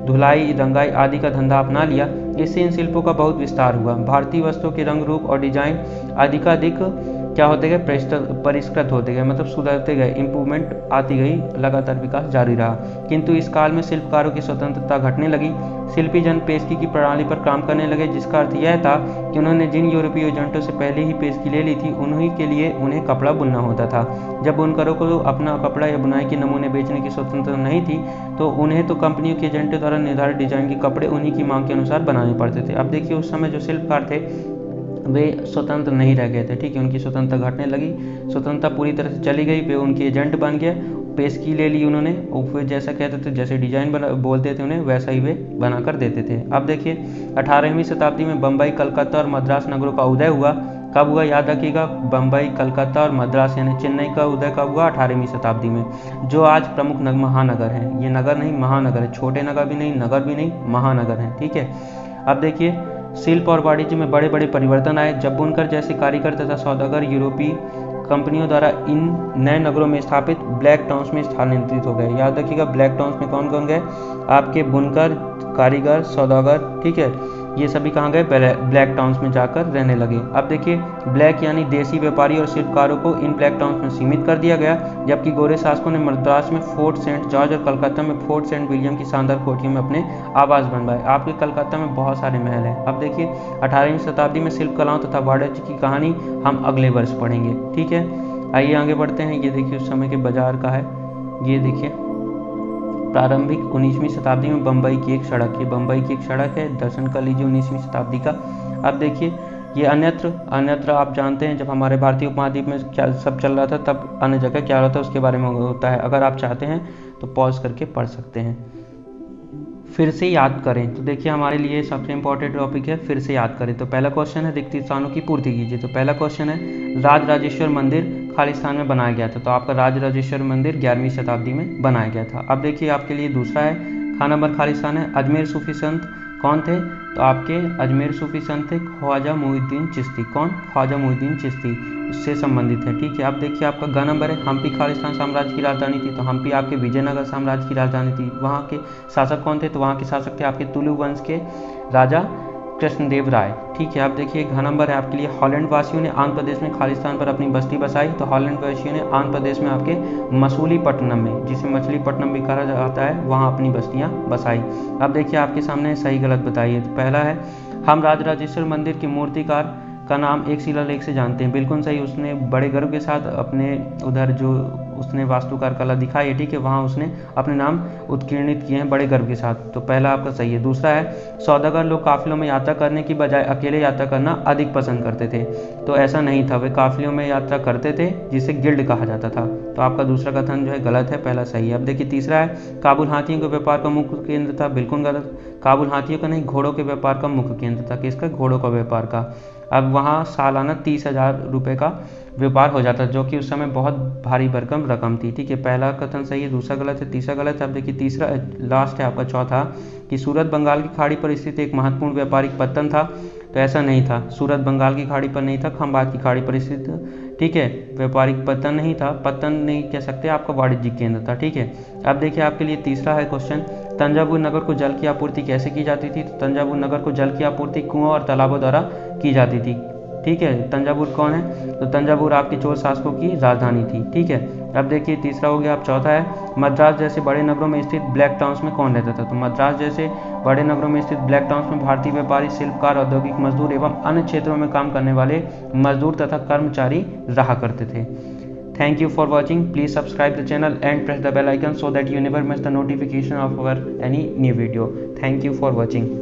धुलाई, रंगाई आदि का धंधा अपना लिया। इससे इन शिल्पों का बहुत विस्तार हुआ। भारतीय वस्त्रों के रंग, रूप और डिजाइन अधिकाधिक क्या होते गए, परिष्कृत होते गए, मतलब सुधरते गए, इंप्रूवमेंट आती गई, लगातार विकास जारी रहा। किंतु इस काल में शिल्पकारों की स्वतंत्रता घटने लगी। शिल्पी जन पेशगी की प्रणाली पर काम करने लगे, जिसका अर्थ यह था कि उन्होंने जिन यूरोपीय एजेंटों से पहले ही पेशगी ले ली थी, उन्हीं के लिए उन्हें कपड़ा बुनना होता था। जब बुनकरों को अपना कपड़ा या बुनाई के नमूने बेचने की स्वतंत्रता नहीं थी, तो उन्हें तो कंपनियों के एजेंटों द्वारा निर्धारित डिजाइन के कपड़े उन्हीं की मांग के अनुसार बनाने पड़ते थे। अब देखिए, उस समय जो शिल्पकार थे वे स्वतंत्र नहीं रह गए थे, ठीक है, उनकी स्वतंत्रता घटने लगी, स्वतंत्रता पूरी तरह से चली गई। वे उनके एजेंट बन गए, पेशगी ले ली उन्होंने, और फिर जैसा कहते थे, जैसे डिजाइन बोलते थे उन्हें, वैसा ही वे बनाकर देते थे। अब देखिए, 18वीं शताब्दी में बम्बई, कलकत्ता और मद्रास नगरों का उदय हुआ। कब हुआ, याद रखिएगा, बम्बई, कलकत्ता और मद्रास यानी चेन्नई का उदय कब हुआ, 18वीं शताब्दी में, जो आज प्रमुख महानगर हैं। ये नगर नहीं, महानगर है, छोटे नगर भी नहीं, नगर भी नहीं, महानगर हैं, ठीक है। अब देखिए, शिल्प और वाणिज्य में बड़े बड़े परिवर्तन आए जब बुनकर जैसे कारीगर तथा सौदागर यूरोपीय कंपनियों द्वारा इन नए नगरों में स्थापित ब्लैक टाउन्स में स्थानांतरित हो गए। याद रखिएगा, ब्लैक टाउन्स में कौन कौन गए, आपके बुनकर, कारीगर, सौदागर, ठीक है, ये सभी कहाँ गए, ब्लैक टाउन्स में जाकर रहने लगे। अब देखिए, ब्लैक यानी देसी व्यापारी और शिल्पकारों को इन ब्लैक टाउन्स में सीमित कर दिया गया, जबकि गोरे शासकों ने मद्रास में फोर्ट सेंट जॉर्ज और कलकत्ता में फोर्ट सेंट विलियम की शानदार कोठियों में अपने आवास बनवाए। आपके कलकत्ता में बहुत सारे महल हैं। अब देखिए, 18वीं शताब्दी में शिल्प कलाओं तथा वाणिज्य की कहानी हम अगले वर्ष पढ़ेंगे, ठीक है। आइए आगे बढ़ते हैं। ये देखिए, उस समय के बाजार का है, ये देखिए, प्रारंभिक 19वीं शताब्दी में बम्बई की एक सड़क है, बम्बई की एक सड़क है, दर्शन कर लीजिए 19वीं शताब्दी का। अब देखिए, ये अन्यत्र आप जानते हैं, जब हमारे भारतीय उपमहाद्वीप में क्या सब चल रहा था, तब अन्य जगह क्या होता है उसके बारे में होता है। अगर आप चाहते हैं तो पॉज करके पढ़ सकते हैं। फिर से याद करें, तो देखिए, हमारे लिए सबसे इंपॉर्टेंट टॉपिक है फिर से याद करें। तो पहला क्वेश्चन है, रिक्त स्थानों की पूर्ति कीजिए। तो पहला क्वेश्चन है, राजराजेश्वर मंदिर खालिस्तान में बनाया गया था। तो आपका राजराजेश्वर मंदिर 11वीं शताब्दी में बनाया गया था। अब देखिए, आपके लिए दूसरा है, खानाबर खालिस्तान है, अजमेर सूफी संत कौन थे? तो आपके अजमेर सूफी संत थे ख्वाजा मोहिउद्दीन चिश्ती। कौन? ख्वाजा मोहिउद्दीन चिश्ती, इससे संबंधित है। ठीक है, अब देखिए आपका ग नंबर है, हम्पी खालिस्तान साम्राज्य की राजधानी थी, तो हम्पी आपके विजयनगर साम्राज्य की राजधानी थी। वहाँ के शासक कौन थे? तो वहाँ के शासक थे आपके तुलु वंश के राजा कृष्णदेव राय। ठीक है, अब देखिए घ नंबर है आपके लिए, हॉलैंड वासियों ने आंध्र प्रदेश में खालिस्तान पर अपनी बस्ती बसाई। तो हॉलैंड वासियों ने आंध्र प्रदेश में आपके मसूलीपट्टनम में, जिसे मछलीपट्टनम भी कहा जाता है, वहाँ अपनी बस्तियाँ बसाई। अब देखिए आपके सामने सही गलत बताइए। तो पहला है, हम राजराजेश्वर मंदिर के मूर्तिकार का नाम एक शिलालेख से जानते हैं। बिल्कुल सही, उसने बड़े गर्व के साथ अपने उधर जो उसने वास्तुकार कला दिखाई है, ठीक है, वहाँ उसने अपने नाम उत्कीर्णित किए हैं बड़े गर्व के साथ। तो पहला आपका सही है। दूसरा है, सौदागर लोग काफिलों में यात्रा करने की बजाय अकेले यात्रा करना अधिक पसंद करते थे। तो ऐसा नहीं था, वे काफिलों में यात्रा करते थे जिसे गिल्ड कहा जाता था। तो आपका दूसरा कथन जो है गलत है, पहला सही है। अब देखिए तीसरा है, काबुल हाथियों के व्यापार का मुख्य केंद्र था। बिल्कुल गलत, काबुल हाथियों का नहीं, घोड़ों के व्यापार का मुख्य केंद्र था। किसका? घोड़ों का व्यापार का। अब वहाँ सालाना 30,000 रुपये का व्यापार हो जाता, जो कि उस समय बहुत भारी भरकम रकम थी। ठीक है, पहला कथन सही है, दूसरा गलत है, तीसरा गलत है। अब देखिए तीसरा लास्ट है आपका चौथा, कि सूरत बंगाल की खाड़ी पर स्थित एक महत्वपूर्ण व्यापारिक पत्तन था। तो ऐसा नहीं था, सूरत बंगाल की खाड़ी पर नहीं था, खंबात की खाड़ी पर स्थित, ठीक है, व्यापारिक पत्तन नहीं था, पत्तन नहीं कह सकते, आपका वाणिज्यिक केंद्र था। ठीक है, अब देखिए आपके लिए तीसरा है क्वेश्चन, तंजावुर नगर को जल की आपूर्ति कैसे की जाती थी? तो तंजावुर नगर को जल की आपूर्ति कुओं और तालाबों द्वारा की जाती थी। ठीक है, तंजावुर कौन है? तो तंजावुर आपके चोल शासकों की राजधानी थी। ठीक है, अब देखिए तीसरा हो गया। अब चौथा है, मद्रास जैसे बड़े नगरों में स्थित ब्लैक टाउन्स में कौन रहता था? तो मद्रास जैसे बड़े नगरों में स्थित ब्लैक टाउन्स में भारतीय व्यापारी, शिल्पकार, औद्योगिक मजदूर एवं अन्य क्षेत्रों में काम करने वाले मजदूर तथा कर्मचारी रहा करते थे। Thank you for watching. Please subscribe the channel and press the bell icon so that you never miss the notification of our any new video. Thank you for watching.